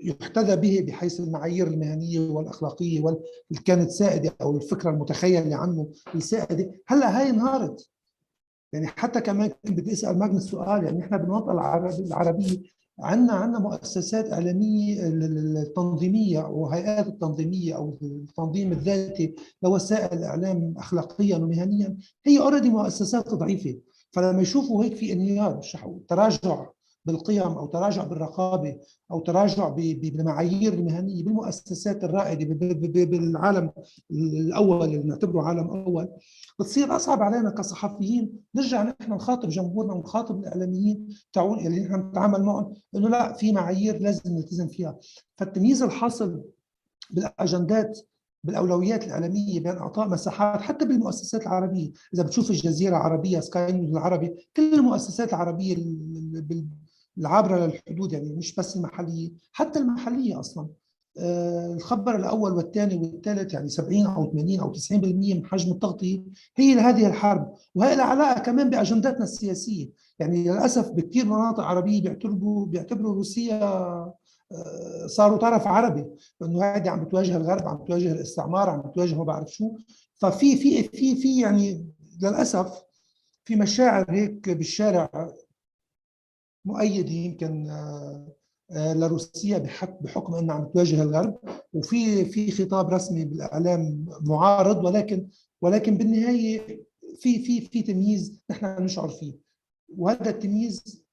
يحتذى به بحيث المعايير المهنيه والاخلاقيه واللي كانت سائده، او الفكره المتخيله عنه السائده، هلا هاي انهارت. يعني حتى كمان كنت بدي اسال ماجنس سؤال، يعني احنا بالمنطقه العربيه عندنا مؤسسات اعلاميه التنظيميه وهيئات التنظيميه او التنظيم الذاتي لوسائل الاعلام اخلاقيا ومهنيا، هي اوريدي مؤسسات ضعيفه. فلما يشوفوا هيك في انهيار، تراجع بالقيم او تراجع بالرقابه او تراجع بالمعايير المهنيه بالمؤسسات الرائده بالعالم الاول اللي نعتبره عالم اول، بتصير اصعب علينا كصحفيين نرجع نحن نخاطب جمهورنا ونخاطب الاعلاميين تاعون اللي نحن نتعامل معهم، انه لا، في معايير لازم نلتزم فيها. فالتمييز الحاصل بالاجندات، بالاولويات الاعلاميه بين اعطاء مساحات حتى بالمؤسسات العربيه، اذا بتشوف الجزيره العربيه، سكاي نيوز العربي، كل المؤسسات العربيه العابره للحدود، يعني مش بس المحليه، حتى المحليه اصلا. الخبر الاول والثاني والثالث، يعني 70 او 80 او 90% من حجم التغطيه هي لهذه الحرب، وهي لها علاقه كمان باجنداتنا السياسيه. يعني للاسف بكثير مناطق عربيه بيعتبروا روسيا صاروا طرف عربي، انه هذه عم بتواجه الغرب، عم بتواجه الاستعمار، عم بتواجه ما بعرف شو. ففي في في في يعني للاسف في مشاعر هيك بالشارع مؤيده يمكن لروسيا بحكم انها عم تواجه الغرب، وفي خطاب رسمي بالاعلام معارض، ولكن بالنهايه في تمييز نحن نشعر فيه، وهذا التمييز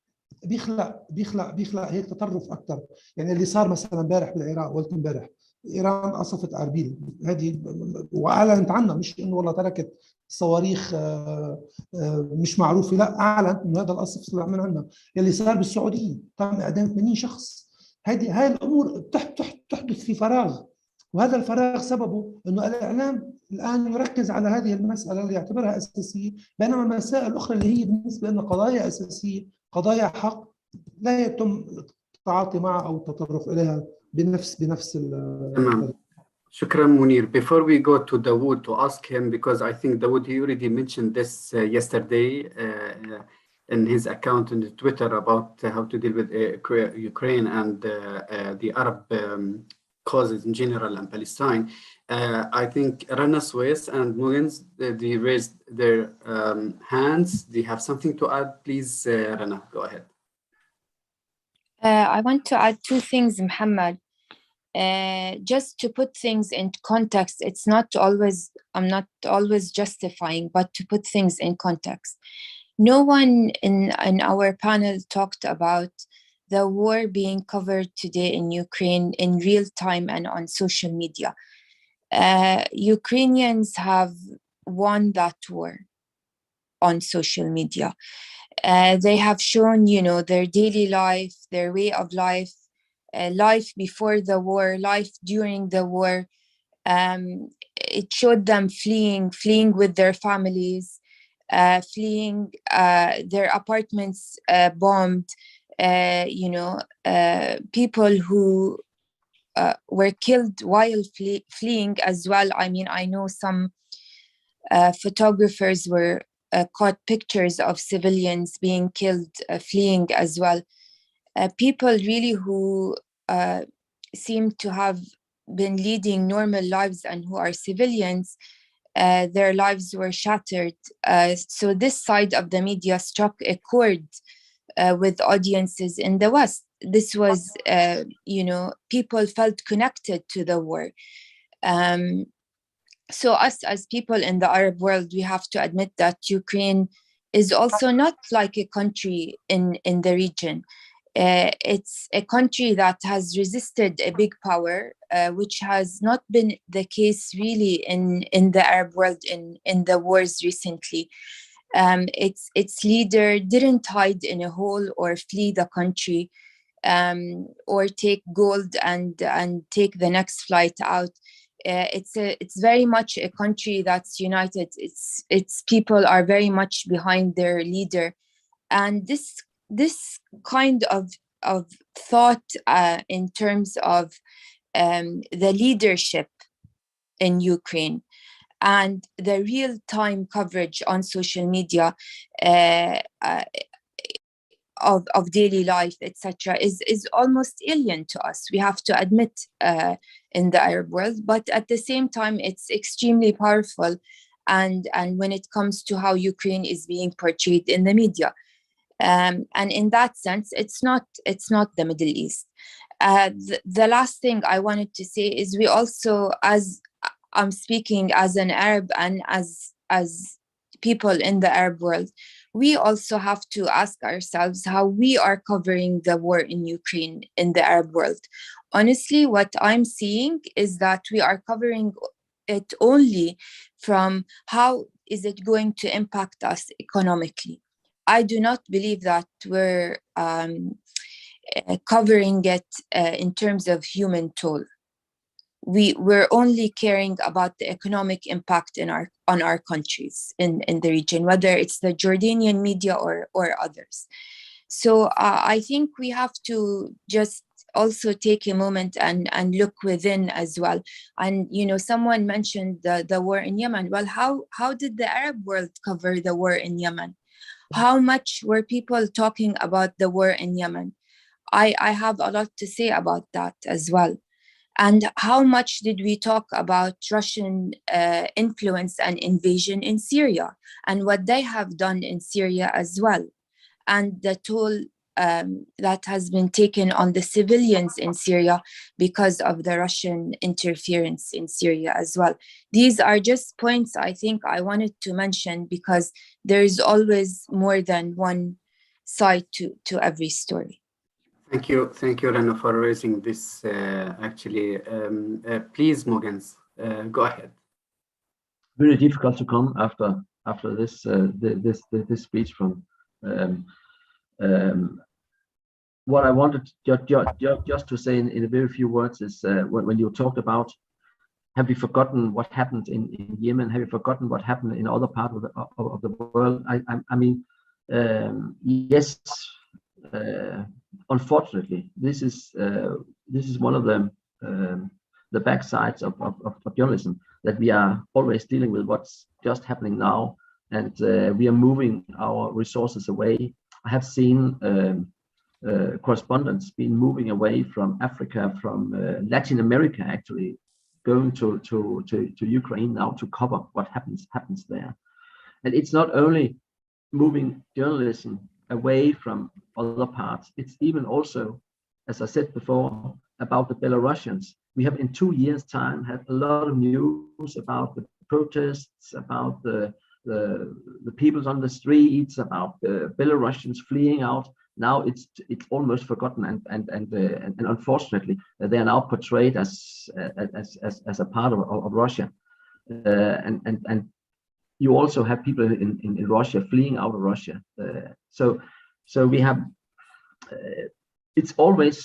بيخلق هيك تطرف اكثر. يعني اللي صار مثلا امبارح بالعراق، قلت امبارح ايران قصفت اربيل، هذه واعلنت عنها، مش انه والله تركت صواريخ مش معروفه، لا، اعلنت انه هذا القصف طلع من عندنا. اللي صار بالسعوديه تم اعدام 80 شخص. هاي الامور تحدث في فراغ، وهذا الفراغ سببه انه الاعلام الان يركز على هذه المساله اللي يعتبرها اساسيه، بينما المسائل الاخرى اللي هي بالنسبه لنا قضايا اساسيه، قضايا حق، لا يتم التعاطي معها او التطرق اليها بنفس تمام. شكرا منير. Before we go to Dawood to ask him, because I think Dawood, he already mentioned this yesterday in his account on Twitter about how to deal with Ukraine and the Arab causes in general and Palestine. I think Rana Suez and Mugens, they raised their hands. Do you have something to add? Please, Rana, go ahead. I want to add two things, Muhammad. Just to put things into context, I'm not always justifying, but to put things in context. No one in our panel talked about the war being covered today in Ukraine in real time and on social media. Ukrainians have won that war on social media. They have shown, their daily life, their way of life, life before the war, life during the war. It showed them fleeing with their families, fleeing their apartments bombed, people who were killed while fleeing as well. I mean, I know some photographers were caught pictures of civilians being killed, fleeing as well. People really who seem to have been leading normal lives and who are civilians, their lives were shattered. So this side of the media struck a chord with audiences in the West. This was, people felt connected to the war. So us as people in the Arab world, we have to admit that Ukraine is also not like a country in the region. It's a country that has resisted a big power, which has not been the case really in the Arab world in the wars recently. Its leader didn't hide in a hole or flee the country, or take gold and take the next flight out. It's very much a country that's united. Its people are very much behind their leader, and this kind of thought in terms of the leadership in Ukraine and the real-time coverage on social media of daily life, etc., is almost alien to us. We have to admit in the Arab world, but at the same time, it's extremely powerful. And when it comes to how Ukraine is being portrayed in the media, and in that sense, it's not the Middle East. The last thing I wanted to say is we also, as I'm speaking as an Arab and as people in the Arab world, we also have to ask ourselves how we are covering the war in Ukraine in the Arab world. Honestly, what I'm seeing is that we are covering it only from how is it going to impact us economically. I do not believe that we're covering it in terms of human toll. We're only caring about the economic impact on our countries in the region, whether it's the Jordanian media or others. So I think we have to just also take a moment and look within as well. And someone mentioned the war in Yemen. Well, how did the Arab world cover the war in Yemen? How much were people talking about the war in Yemen? I have a lot to say about that as well. And how much did we talk about Russian influence and invasion in Syria and what they have done in Syria as well, and the toll that has been taken on the civilians in Syria because of the Russian interference in Syria as well. These are just points I think I wanted to mention because there is always more than one side to every story. Thank you, Rana, for raising this. Please, Mogans, go ahead. Very difficult to come after this this speech from. What I wanted just to say in a very few words is when you talked about, have we forgotten what happened in Yemen? Have you forgotten what happened in other parts of the world? I mean, yes. Unfortunately, this is one of the backsides of journalism, that we are always dealing with what's just happening now, and we are moving our resources away. I have seen correspondents being moving away from Africa, from Latin America, actually going to Ukraine now to cover what happens there. And it's not only moving journalism away from other parts, it's even also, as I said before, about the Belarusians. We have in 2 years' time had a lot of news about the protests, about the people on the streets, about the Belarusians fleeing out. Now it's almost forgotten, and unfortunately they are now portrayed as a part of Russia, and you also have people in Russia fleeing out of Russia. So we have, it's always,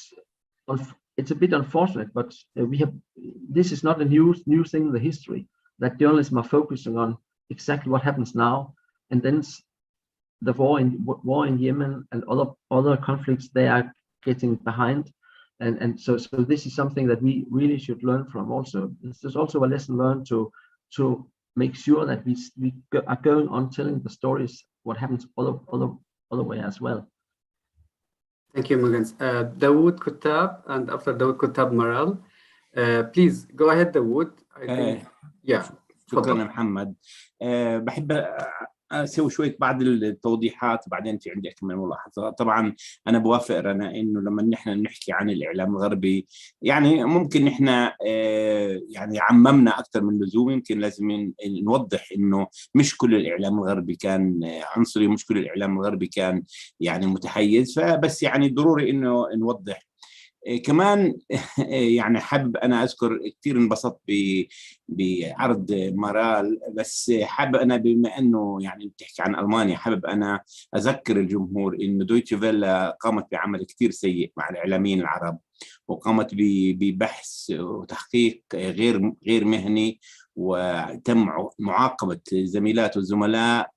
it's a bit unfortunate, but we have, this is not a new thing in the history, that journalism are focusing on exactly what happens now, and then the war in Yemen and other conflicts they are getting behind, and so this is something that we really should learn from. Also, this is also a lesson learned to make sure that we are going on telling the stories what happens other way as well. Thank you, Mughens. Dawood Kuttab, and after Dawood Kuttab, Maral. Please go ahead, Dawood. I think, yeah. شكرا محمد. بحب اسوي شويه بعض التوضيحات وبعدين انت عندي كمان ملاحظات. طبعا انا بوافق رنا انه لما نحن نحكي عن الاعلام الغربي يعني ممكن نحن يعني عممنا اكثر من اللزوم. يمكن لازم نوضح انه مش كل الاعلام الغربي كان عنصري، مش كل الاعلام الغربي كان يعني متحيز، فبس يعني ضروري انه نوضح. كمان يعني حابب أنا أذكر كثير انبسطت بعرض مارال، بس حابب أنا بما أنه يعني بتحكي عن ألمانيا حابب أنا أذكر الجمهور إنه دويتشه فيلا قامت بعمل كثير سيء مع الإعلاميين العرب، وقامت ببحث وتحقيق غير مهني، وتم معاقبة زميلات وزملاء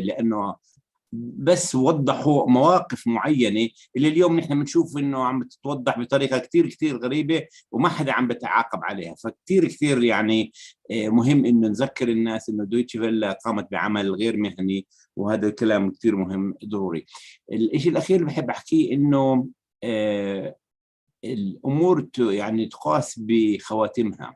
لأنه بس وضحوا مواقف معينة اللي اليوم نحن بنشوف إنه عم تتوضح بطريقة كتير غريبة وما حدا عم بتعاقب عليها. فكتير يعني مهم إنه نذكر الناس إنه دويتشه فيلا قامت بعمل غير مهني، وهذا الكلام كتير مهم ضروري. الإشي الأخير اللي بحب أحكيه إنه الأمور يعني تقاس بخواتمها.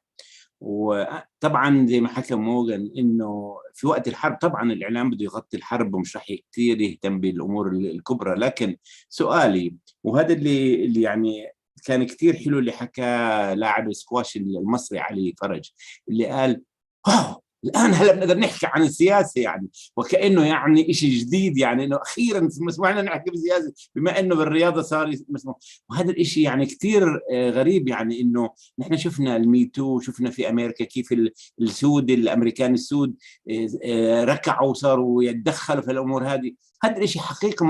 وطبعا زي ما حكى موغن انه في وقت الحرب طبعا الاعلام بده يغطي الحرب ومش راح كثير يهتم بالامور الكبرى، لكن سؤالي وهذا اللي يعني كان كثير حلو اللي حكى لاعب السكواش المصري علي فرج، اللي قال الآن هلا بنقدر نحكي عن السياسة، يعني وكأنه يعني إشي جديد، يعني إنه أخيراً مسموح لنا نحكي بالسياسة بما إنه بالرياضة صار مسموح. وهذا الإشي يعني كتير غريب، يعني إنه نحن شفنا الميتو، شفنا في أمريكا كيف السود الأمريكان السود ركعوا وصاروا يتدخلوا في الأمور هذه. هذا الإشي حقيقة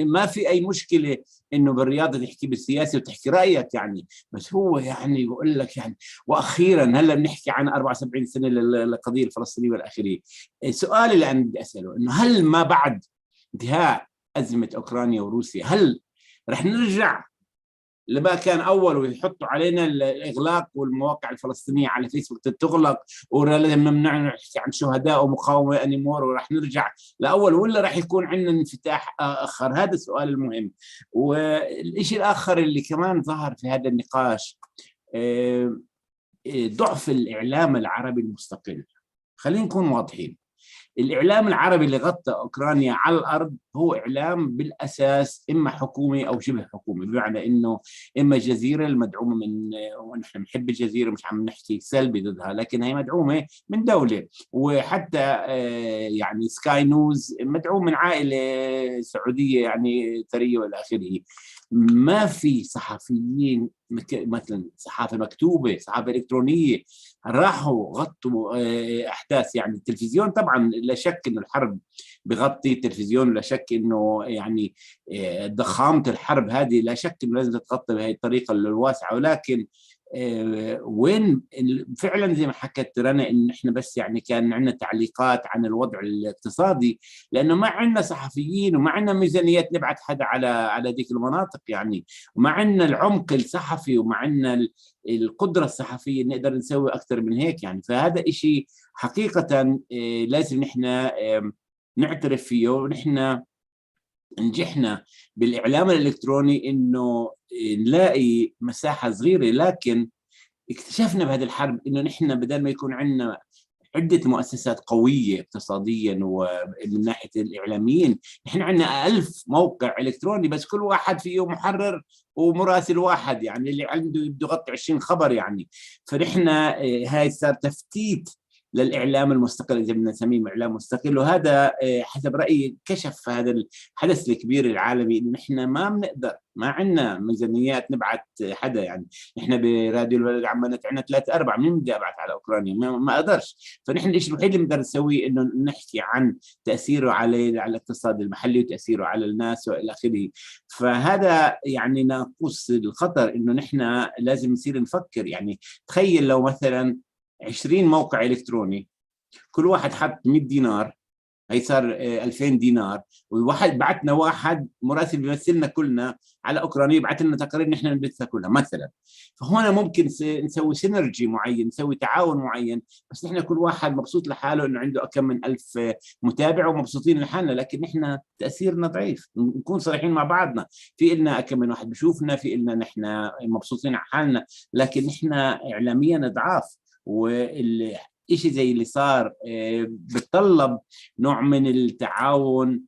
ما في أي مشكلة إنه بالرياضة تحكي بالسياسة وتحكي رأيك، يعني بس هو يعني بقول لك يعني وأخيراً هلا بنحكي عن 74 سنة للقضية الفلسطينية والآخرية. السؤال اللي أنا بدي أسأله إنه هل ما بعد انتهاء أزمة أوكرانيا وروسيا هل رح نرجع لما كان أول ويحطوا علينا الإغلاق والمواقع الفلسطينية على فيسبوك تغلق ولازم نمنع نحكي عن شهداء ومقاومة أنيمور ورح نرجع لأول، ولا رح يكون عندنا انفتاح آخر؟ هذا السؤال المهم. والإشي الآخر اللي كمان ظهر في هذا النقاش ضعف الإعلام العربي المستقل. خلينا نكون واضحين، الإعلام العربي اللي غطى أوكرانيا على الأرض هو إعلام بالأساس إما حكومي أو شبه حكومي، بمعنى إنه إما الجزيرة المدعومة من، ونحن بنحب الجزيرة مش عم نحكي سلبي ضدها، لكن هي مدعومة من دولة، وحتى يعني سكاي نيوز مدعوم من عائلة سعودية يعني ثرية والى آخره. ما في صحفيين مثلا صحافة مكتوبة، صحافة إلكترونية راحوا غطوا أحداث. يعني التلفزيون طبعا لا شك إنه الحرب بغطي التلفزيون، لا شك إنه يعني ضخامة الحرب هذه لا شك إنه لازم تتغطى بهذه الطريقة الواسعة، ولكن وين فعلا زي ما حكت رنا إن إحنا بس يعني كان عندنا تعليقات عن الوضع الاقتصادي، لأنه ما عندنا صحفيين وما عندنا ميزانيات نبعث حدا على ذيك المناطق، يعني وما عندنا العمق الصحفي وما عندنا القدرة الصحفية نقدر نسوي أكثر من هيك. يعني فهذا إشي حقيقة لازم نحن نعترف فيه. ونحن نجحنا بالإعلام الإلكتروني إنه نلاقي مساحة صغيرة، لكن اكتشفنا بهذه الحرب إنه نحن بدل ما يكون عندنا عدة مؤسسات قوية اقتصاديا ومن ناحية الإعلاميين، نحن عندنا 1000 موقع إلكتروني بس كل واحد فيه محرر ومراسل واحد، يعني اللي عنده بده يغطي 20 خبر يعني. فنحن هاي صار تفتيت للاعلام المستقل اذا بدنا نسميه اعلام مستقل. وهذا حسب رايي كشف هذا الحدث الكبير العالمي انه نحن ما بنقدر، ما عندنا ميزانيات نبعث حدا. يعني نحن براديو البلد عمالنا عندنا 3-4، مين بدي ابعث على اوكرانيا؟ ما اقدرش. فنحن الشيء الوحيد اللي بنقدر نسويه انه نحكي عن تاثيره على الاقتصاد المحلي وتاثيره على الناس والى اخره. فهذا يعني ناقوس الخطر، انه نحن لازم نصير نفكر. يعني تخيل لو مثلا 20 موقع الكتروني كل واحد حط 100 دينار، هي صار 2000 دينار، وواحد بعتنا واحد مراسل بيمثلنا كلنا على اوكرانيا يبعث لنا تقارير نحن نبثها كلها مثلا. فهنا ممكن نسوي سينرجي معين، نسوي تعاون معين، بس نحن كل واحد مبسوط لحاله انه عنده كم من 1000 متابع ومبسوطين لحالنا، لكن نحن تاثيرنا ضعيف. نكون صريحين مع بعضنا، في إلنا كم من واحد بشوفنا، في إلنا نحن مبسوطين على حالنا، لكن نحن اعلاميا ضعاف. إشي زي اللي صار بتطلب نوع من التعاون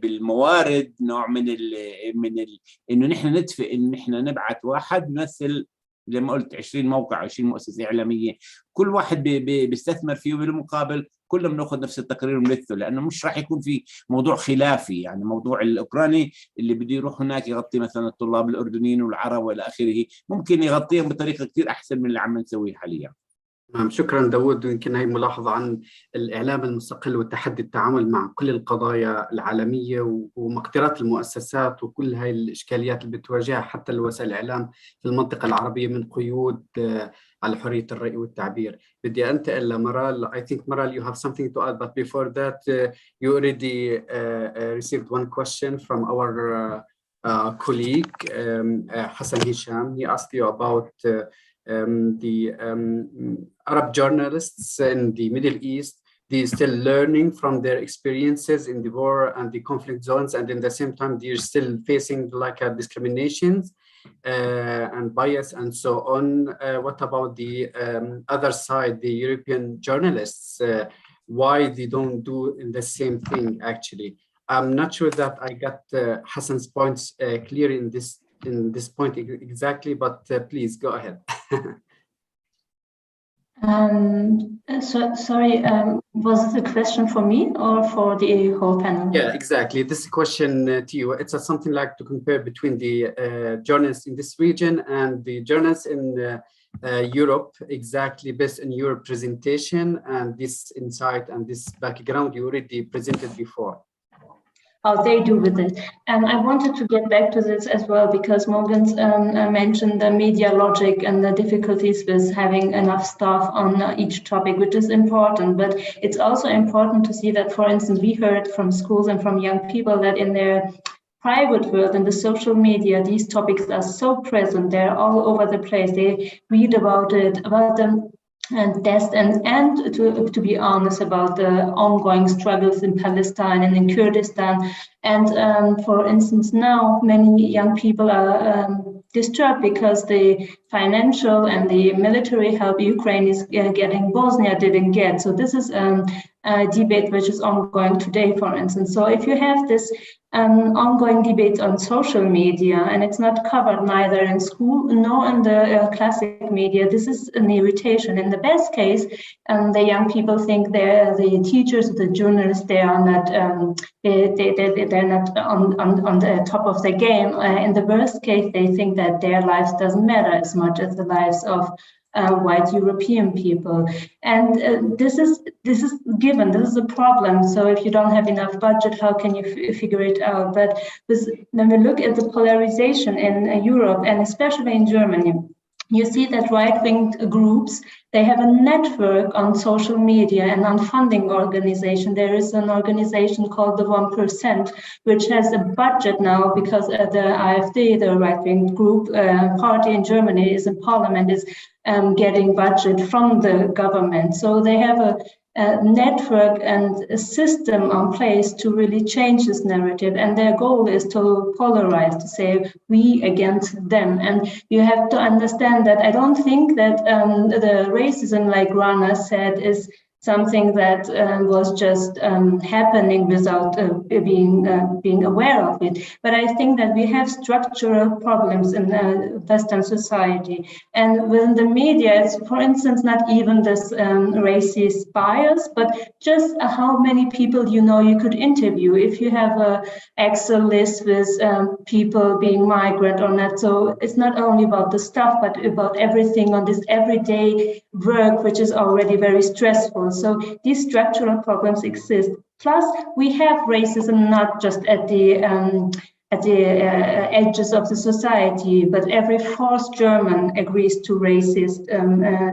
بالموارد، نوع من انه نحن ندفع، انه نحن نبعث واحد يمثل زي ما قلت 20 موقع 20 مؤسسه اعلاميه، كل واحد بيستثمر فيه وبالمقابل كلنا بناخذ نفس التقرير ونبثه، لانه مش راح يكون في موضوع خلافي. يعني موضوع الاوكراني اللي بده يروح هناك يغطي مثلا الطلاب الاردنيين والعرب والى اخره، ممكن يغطيهم بطريقه كثير احسن من اللي عم نسويه حاليا. نعم، شكرا داود. ويمكن هي ملاحظة عن الإعلام المستقل وتحدي التعامل مع كل القضايا العالمية ومقدرات المؤسسات وكل هاي الإشكاليات اللي بتواجهها حتى الوسائل الإعلام في المنطقة العربية من قيود على حرية الرأي والتعبير. بدي أنتقل لمرال. I think Maral, you have something to add, but before that you already received one question from our colleague Hassan Hisham. He asked you about the Arab journalists in the Middle East. They're still learning from their experiences in the war and the conflict zones, and in the same time they're still facing like discriminations and bias and so on. What about the other side, the European journalists? Why they don't do the same thing actually? I'm not sure that I got Hassan's points clear in this point exactly, but please go ahead. Sorry, was this a question for me or for the whole panel? Yeah, exactly. This is a question to you. It's something like to compare between the journalists in this region and the journalists in Europe, exactly based on your presentation and this insight and this background you already presented before. How they do with it. And I wanted to get back to this as well, because Morgan mentioned the media logic and the difficulties with having enough staff on each topic, which is important. But it's also important to see that, for instance, we heard from schools and from young people that in their private world, in the social media, these topics are so present. They're all over the place. They read about it, about them. And to be honest about the ongoing struggles in Palestine and in Kurdistan. And for instance, now many young people are disturbed because the financial and the military help Ukraine is getting, Bosnia didn't get. So this is a debate which is ongoing today, for instance. So if you have this ongoing debate on social media and it's not covered neither in school nor in the classic media, this is an irritation. In the best case, the young people think the teachers, the journalists, they are not they're not on the top of the game. In the worst case, they think that their lives doesn't matter as much as the lives of white European people. And this is given, this is a problem. So if you don't have enough budget, how can you figure it out? But when we look at the polarization in Europe, and especially in Germany, you see that right-wing groups, they have a network on social media and on funding organization. There is an organization called the 1%, which has a budget now because the AfD, the right-wing group party in Germany, is in parliament, is getting budget from the government. So they have a network and a system in place to really change this narrative. And their goal is to polarize, to say we against them. And you have to understand that I don't think that the racism, like Rana said, is something that was just happening without being aware of it. But I think that we have structural problems in Western society, and within the media, it's, for instance, not even this racist bias, but just how many people you could interview. If you have a Excel list with people being migrant or not, so it's not only about the stuff, but about everything on this everyday work, which is already very stressful. So these structural problems exist. Plus, we have racism not just at the edges of the society, but every fourth German agrees to racist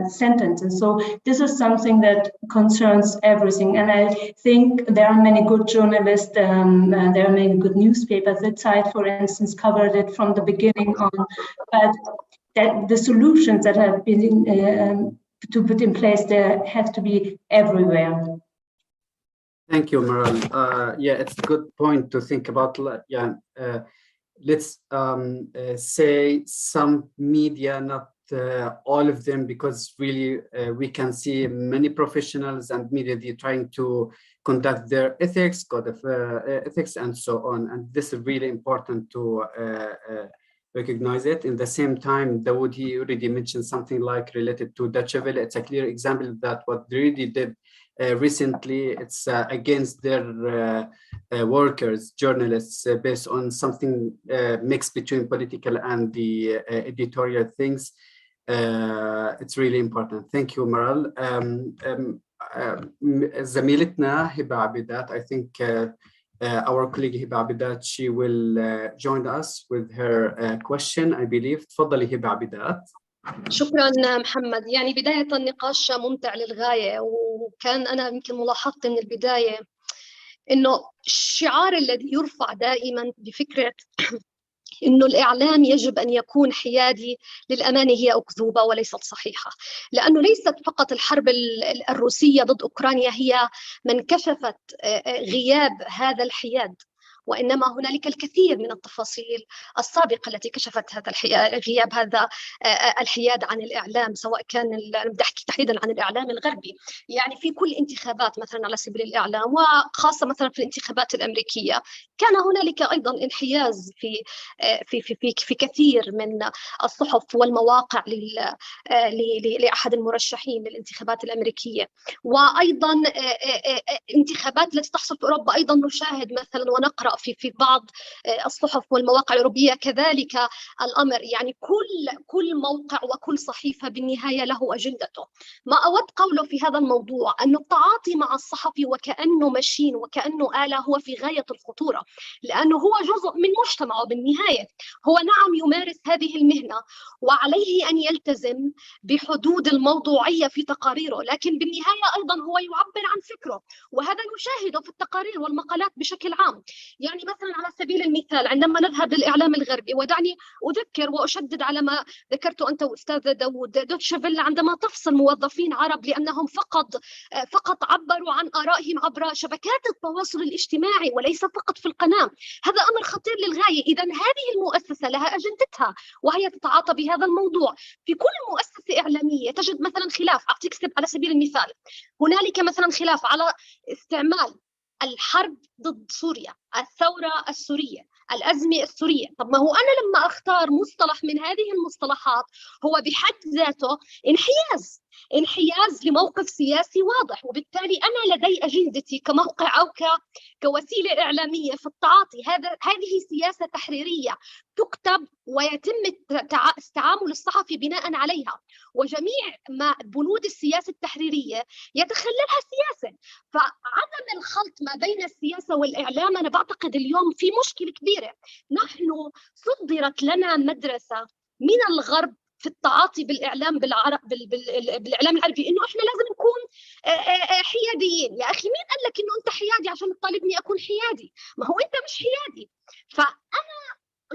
sentences. So this is something that concerns everything. And I think there are many good journalists, there are many good newspapers. The Zeit, for instance, covered it from the beginning on, but that the solutions that have been to put in place there have to be everywhere. Thank you, Meral. Yeah, it's a good point to think about. Let's say some media, not all of them, because really we can see many professionals and media trying to conduct their ethics, code of ethics, and so on. And this is really important to recognize it. In the same time, Dawood, he already mentioned something like related to Deutsche Welle. It's a clear example that what they really did recently, it's against their workers, journalists, based on something mixed between political and the editorial things. It's really important. Thank you, Meral. زميلتنا هبة عبيدات, I think our colleague هبة عبيدات, she will join us with her question, I believe. تفضلي هبة عبيدات. شكرا محمد. يعني بداية النقاش ممتع للغاية، وكان أنا يمكن ملاحظتي من البداية إنه الشعار الذي يرفع دائما بفكرة إنه الإعلام يجب أن يكون حيادي، للأمانة هي أكذوبة وليست صحيحة، لأنه ليست فقط الحرب الروسية ضد أوكرانيا هي من كشفت غياب هذا الحياد، وإنما هنالك الكثير من التفاصيل السابقة التي كشفت هذا غياب هذا الحياد عن الإعلام، سواء كان بدي أحكي تحديدا عن الإعلام الغربي. يعني في كل انتخابات مثلا على سبيل الإعلام، وخاصة مثلا في الانتخابات الأمريكية، كان هنالك أيضا انحياز في كثير من الصحف والمواقع لأحد المرشحين للانتخابات الأمريكية. وأيضا انتخابات التي تحصل في أوروبا أيضا نشاهد مثلا ونقرأ في بعض الصحف والمواقع الأوروبية كذلك الأمر. يعني كل موقع وكل صحيفة بالنهاية له أجندته. ما أود قوله في هذا الموضوع أن التعاطي مع الصحفي وكأنه ماشين وكأنه آلة هو في غاية الخطورة، لأنه هو جزء من مجتمعه بالنهاية. هو نعم يمارس هذه المهنة وعليه أن يلتزم بحدود الموضوعية في تقاريره، لكن بالنهاية أيضا هو يعبر عن فكره، وهذا نشاهده في التقارير والمقالات بشكل عام. يعني مثلا على سبيل المثال عندما نذهب للإعلام الغربي، ودعني أذكر وأشدد على ما ذكرته أنت وأستاذ داوود، دوتشه فيلا عندما تفصل موظفين عرب لأنهم فقط عبروا عن آرائهم عبر شبكات التواصل الاجتماعي وليس فقط في القناة، هذا أمر خطير للغاية. إذا هذه المؤسسة لها أجندتها وهي تتعاطى بهذا الموضوع. في كل مؤسسة إعلامية تجد مثلا خلاف. أعطيك على سبيل المثال، هنالك مثلا خلاف على استعمال الحرب ضد سوريا، الثورة السورية، الأزمة السورية. طب ما هو أنا لما أختار مصطلح من هذه المصطلحات هو بحد ذاته انحياز لموقف سياسي واضح، وبالتالي أنا لدي أجندتي كموقع أو كوسيلة إعلامية في التعاطي. هذه سياسة تحريرية تكتب ويتم التعامل الصحفي بناء عليها، وجميع ما بنود السياسة التحريرية يتخللها السياسة. فعدم الخلط ما بين السياسة والإعلام أنا بعتقد اليوم في مشكلة كبيرة. نحن صدرت لنا مدرسة من الغرب في التعاطي بالإعلام بالإعلام العربي، إنه إحنا لازم نكون حياديين. يا أخي مين قال لك إنه أنت حيادي عشان تطالبني أكون حيادي؟ ما هو أنت مش حيادي. فأنا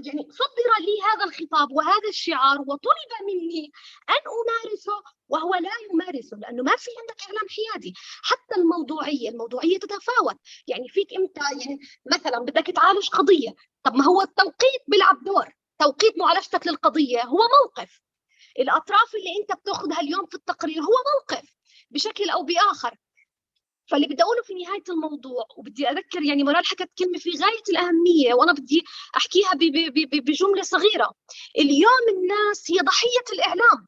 يعني صدر لي هذا الخطاب وهذا الشعار وطلب مني أن أمارسه وهو لا يمارسه، لأنه ما في عندك إعلام حيادي. حتى الموضوعية تتفاوت. يعني فيك أنت يعني مثلا بدك تعالج قضية، طب ما هو التوقيت بيلعب دور. توقيت معالجتك للقضية هو موقف. الأطراف اللي أنت بتأخذها اليوم في التقرير هو موقف بشكل أو بآخر. فاللي بدي اقوله في نهايه الموضوع، وبدي اذكر يعني مرال حكت كلمه في غايه الاهميه وانا بدي احكيها بجمله صغيره. اليوم الناس هي ضحيه الاعلام،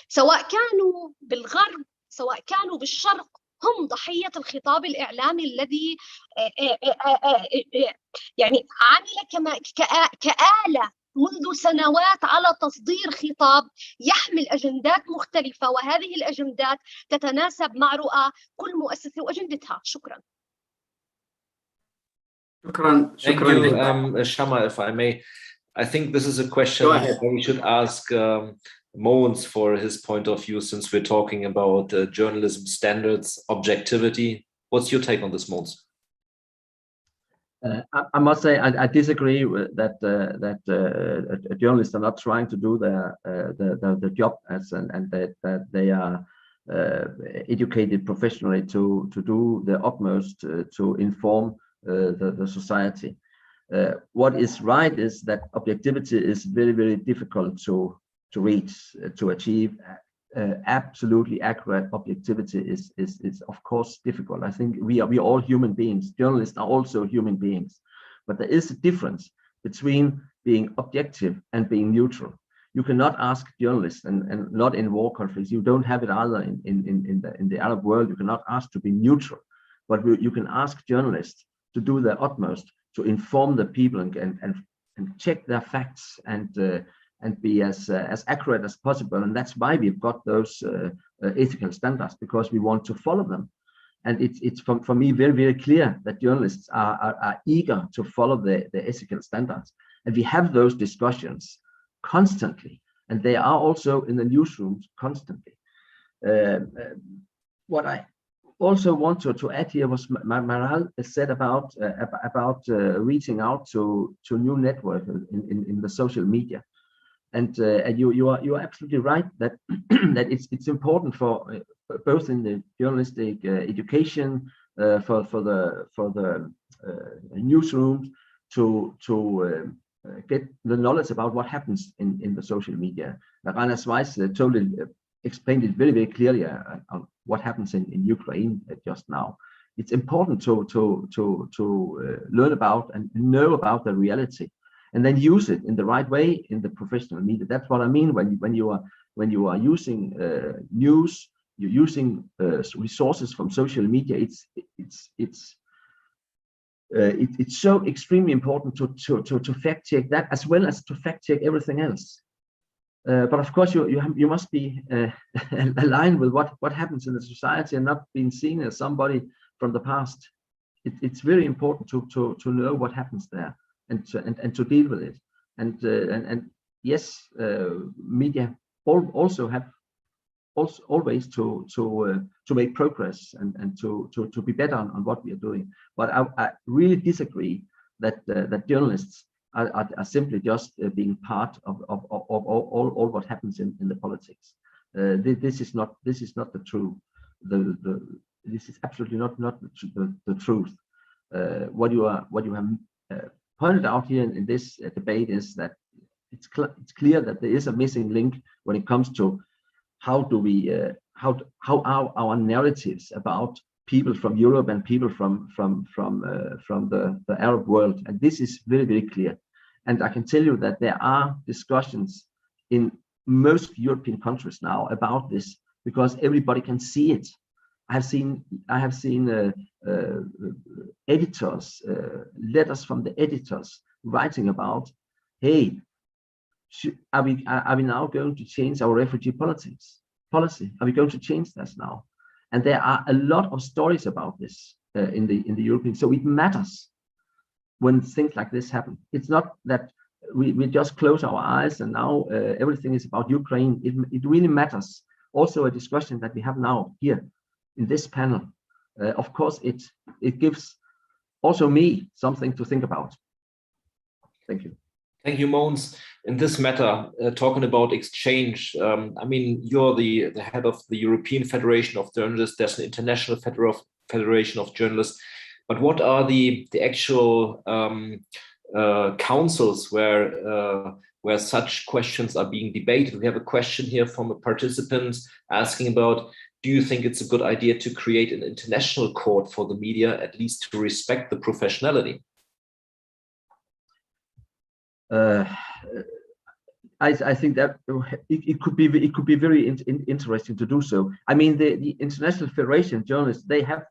سواء كانوا بالغرب سواء كانوا بالشرق، هم ضحيه الخطاب الاعلامي الذي يعني عمل كآلة منذ سنوات على تصدير خطاب يحمل أجندات مختلفة، وهذه الأجندات تتناسب مع رؤى كل مؤسسة وأجندتها. شكرا. شكرا Thank you, Shama, if I may. I think this is a question that we should ask Mogens for his point of view, since we're talking about journalism standards, objectivity. What's your take on this, Mogens? I must say I disagree with that journalists are not trying to do the job and that they are educated professionally to do their utmost to inform the society. What is right is that objectivity is very, very difficult to reach, to achieve. Absolutely accurate objectivity is of course difficult. I think we are all human beings. Journalists are also human beings, but there is a difference between being objective and being neutral. You cannot ask journalists, and not in war countries, you don't have it either in the Arab world, you cannot ask to be neutral, but you can ask journalists to do their utmost to inform the people and check their facts and be as accurate as possible. And that's why we've got those ethical standards, because we want to follow them. And it's for me very, very clear that journalists are eager to follow the ethical standards. And we have those discussions constantly, and they are also in the newsrooms constantly. What I also want to add here was Maral said about reaching out to new networks in the social media. And you are absolutely right that that it's important for both in the journalistic education, for the newsrooms to get the knowledge about what happens in the social media. Rana Weiss totally explained it very, very clearly on what happens in Ukraine just now. It's important to learn about and know about the reality, and then use it in the right way in the professional media. That's what I mean when you are using news, you're using resources from social media. It's so extremely important to fact check that, as well as to fact check everything else. But of course, you must be aligned with what happens in the society and not being seen as somebody from the past. It's very important to know what happens there and to deal with it. And yes, media also have always to make progress and to be better on what we are doing. But I really disagree that journalists are simply just being part of all what happens in the politics. This is not the truth. This is absolutely not the truth. What you have pointed out here in this debate is that it's clear that there is a missing link when it comes to how are our narratives about people from Europe and people from the Arab world, and this is very, very clear. And I can tell you that there are discussions in most European countries now about this, because everybody can see it. I have seen editors, letters from the editors writing about, hey, are we now going to change our refugee policy? Are we going to change this now? And there are a lot of stories about this in the European. So it matters when things like this happen. It's not that we just close our eyes and now everything is about Ukraine. It really matters. Also, a discussion that we have now here in this panel. Of course, it gives also me something to think about. Thank you. Thank you, Mogens. In this matter, talking about exchange, I mean, you're the head of the European Federation of Journalists. There's an international federation of journalists. But what are the actual councils where where such questions are being debated. We have a question here from a participant asking about, do you think it's a good idea to create an international court for the media, at least to respect the professionality? I think that it could be very interesting to do so. I mean, the International Federation of Journalists, they have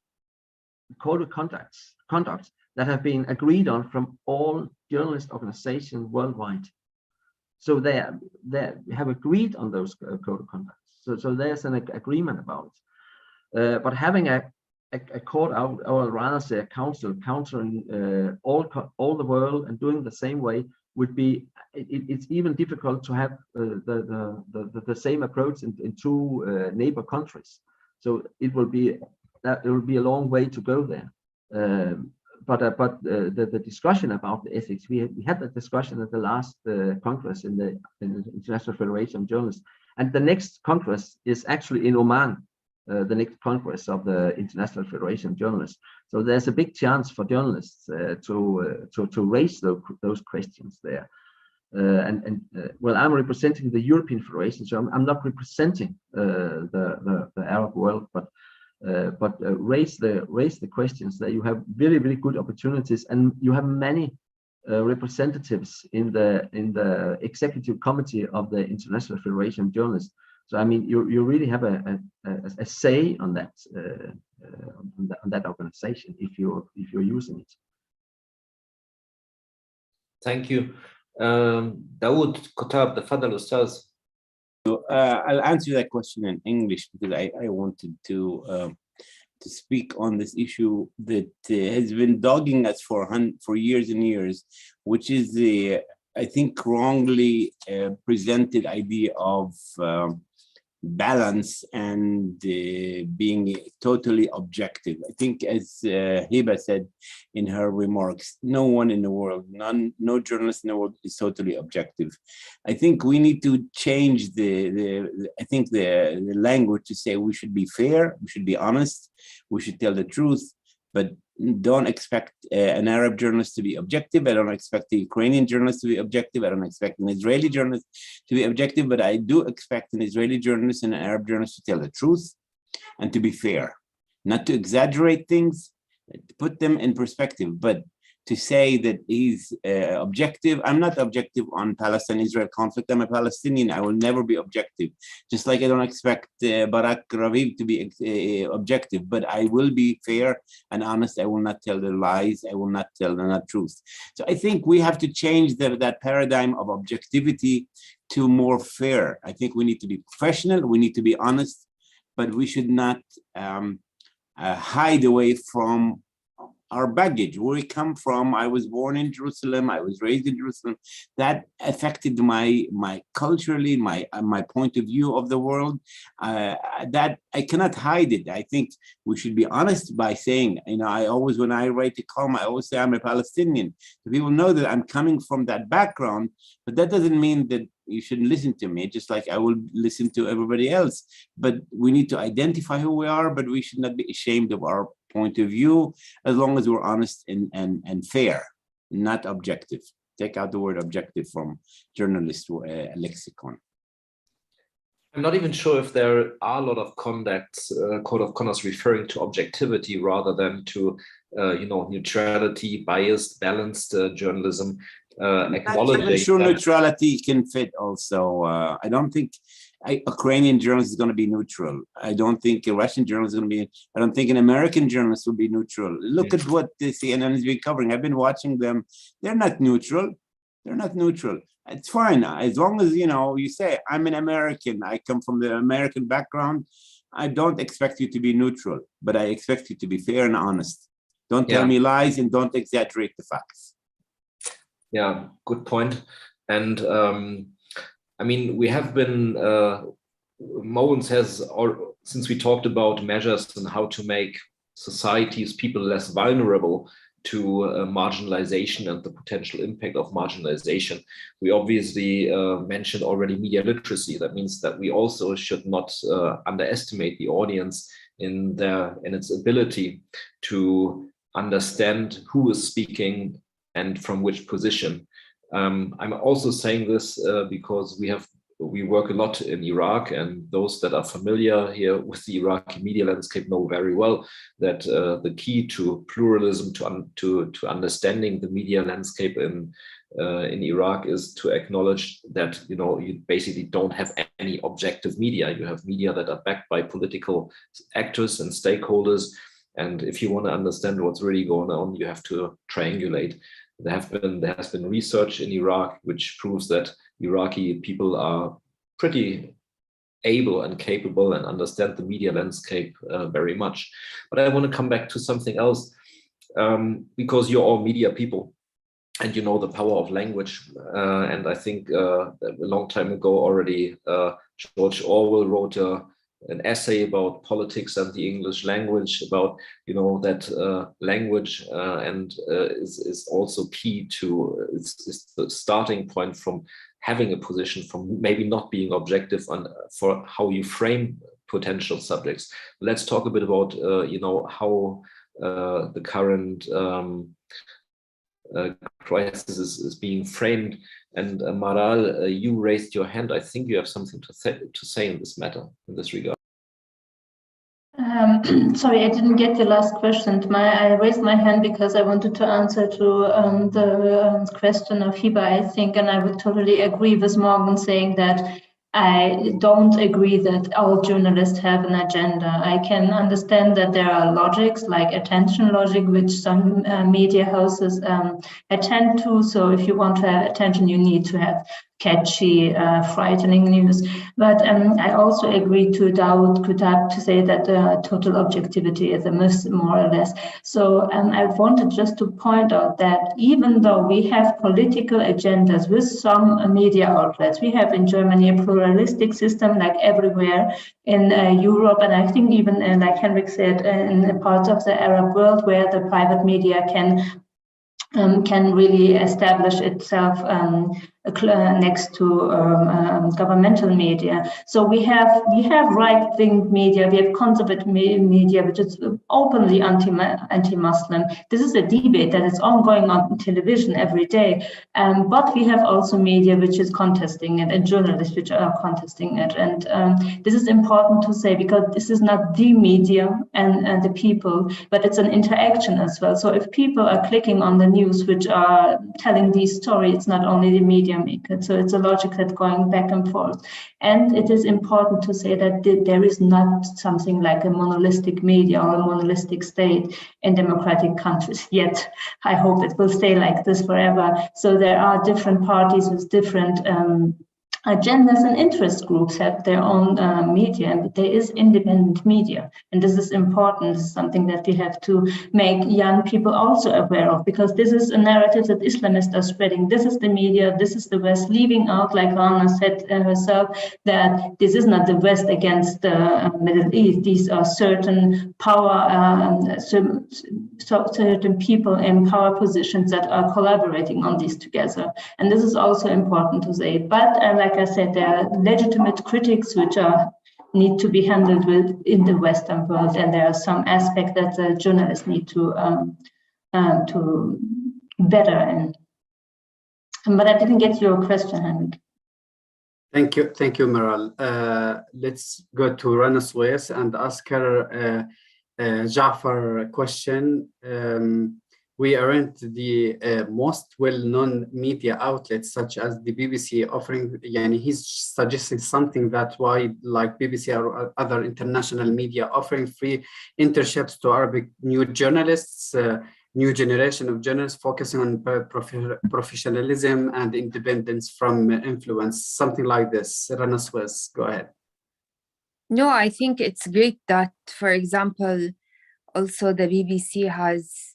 code of conduct that have been agreed on from all journalist organizations worldwide. So they have agreed on those code of conduct. So there's an agreement about it. But having a court out, or rather say a council countering all the world and doing the same way would be, it's even difficult to have the same approach in two neighbor countries. So it will be a long way to go there. But the discussion about the ethics, we had that discussion at the last congress in the International Federation of Journalists, and the next congress is actually in Oman, the next congress of the International Federation of Journalists. So there's a big chance for journalists to raise those questions there. Well, I'm representing the European Federation, so I'm not representing the Arab world, but raise the questions that you have very, very good opportunities, and you have many representatives in the executive committee of the International Federation of Journalists. So I mean, you really have a say on that organization if you're using it. Thank you. Dawood Kotab, تفضل أستاذ. I'll answer that question in English because I wanted to speak on this issue that has been dogging us for years and years, which is the, I think, wrongly presented idea of balance and being totally objective. I think, as Hiba said in her remarks, no one in the world, no journalist in the world is totally objective. I think we need to change the language to say we should be fair, we should be honest, we should tell the truth, but don't expect an Arab journalist to be objective. I don't expect the Ukrainian journalist to be objective. I don't expect an Israeli journalist to be objective, but I do expect an Israeli journalist and an Arab journalist to tell the truth and to be fair, not to exaggerate things, to put them in perspective, but to say that he's objective. I'm not objective on Palestine-Israel conflict. I'm a Palestinian. I will never be objective. Just like I don't expect Barak Raviv to be objective, but I will be fair and honest. I will not tell the lies. I will not tell the not truth. So I think we have to change that paradigm of objectivity to more fair. I think we need to be professional. We need to be honest, but we should not hide away from our baggage, where we come from. I was born in Jerusalem. I was raised in Jerusalem. That affected my culturally, my point of view of the world. That I cannot hide it. I think we should be honest by saying, I always, when I write a column, I always say I'm a Palestinian. So people know that I'm coming from that background, but that doesn't mean that you shouldn't listen to me, just like I will listen to everybody else. But we need to identify who we are, but we should not be ashamed of our point of view, as long as we're honest and fair, not objective. Take out the word objective from journalist lexicon. I'm not even sure if there are a lot of code of conduct referring to objectivity rather than to neutrality, biased, balanced journalism. Acknowledging. I'm sure neutrality can fit also. I don't think a Ukrainian journalist is going to be neutral. I don't think a Russian journalist is going to be. I don't think an American journalist will be neutral. Look at what the CNN has been covering. I've been watching them. They're not neutral. They're not neutral. It's fine as long as you say I'm an American. I come from the American background. I don't expect you to be neutral, but I expect you to be fair and honest. Don't tell me lies and don't exaggerate the facts. Yeah, good point. And I mean, we have been, Mogens has, since we talked about measures and how to make societies, people less vulnerable to marginalization and the potential impact of marginalization, we obviously mentioned already media literacy. That means that we also should not underestimate the audience in its ability to understand who is speaking and from which position. I'm also saying this because we work a lot in Iraq, and those that are familiar here with the Iraqi media landscape know very well that the key to pluralism, to understanding the media landscape in Iraq is to acknowledge that you basically don't have any objective media. You have media that are backed by political actors and stakeholders, and if you want to understand what's really going on, you have to triangulate. There has been research in Iraq which proves that Iraqi people are pretty able and capable and understand the media landscape very much. But I want to come back to something else, because you're all media people and you know the power of language. And I think a long time ago already, George Orwell wrote an essay about politics and the English language, about that language and is also key to it's the starting point from having a position, from maybe not being objective on for how you frame potential subjects. Let's talk a bit about how the current crisis is being framed. And Maral, you raised your hand. I think you have something to say in this matter, in this regard. Sorry, I didn't get the last question. I raised my hand because I wanted to answer to the question of Hiba, I think, and I would totally agree with Morgan saying that I don't agree that all journalists have an agenda. I can understand that there are logics like attention logic, which some media houses attend to. So if you want to have attention, you need to have catchy, frightening news. But I also agree to Dawood Kutab to say that total objectivity is a myth, more or less. So I wanted just to point out that even though we have political agendas with some media outlets, we have in Germany a pluralistic system like everywhere in Europe, and I think even like Henrik said, in parts of the Arab world where the private media can really establish itself next to governmental media. So we have right-wing media, we have conservative media, which is openly anti-Muslim. This is a debate that is ongoing on television every day. But we have also media which is contesting it, and journalists which are contesting it. And this is important to say, because this is not the media and the people, but it's an interaction as well. So if people are clicking on the news which are telling these stories, it's not only the media maker. So it's a logic that's going back and forth. And it is important to say that there is not something like a monolithic media or a monolithic state in democratic countries yet. I hope it will stay like this forever. So there are different parties with different agendas, and interest groups have their own media, and there is independent media. And this is important. This is something that we have to make young people also aware of, because this is a narrative that Islamists are spreading. This is the media, this is the West, leaving out, like Rana said herself, that this is not the West against the Middle East. These are certain power, certain people in power positions that are collaborating on these together. And this is also important to say. But like I said, there are legitimate critics which need to be handled with in the Western world, and there are some aspects that the journalists need to better in. But I didn't get your question, Henrik. Thank you, Maral. Let's go to Rana Suez and ask her Jafar a question. We aren't the most well-known media outlets, such as the BBC, offering, he's suggesting something that why, like BBC or other international media, offering free internships to Arabic new journalists, new generation of journalists, focusing on professionalism and independence from influence, something like this. Rana Suez, go ahead. No, I think it's great that, for example, also the BBC has,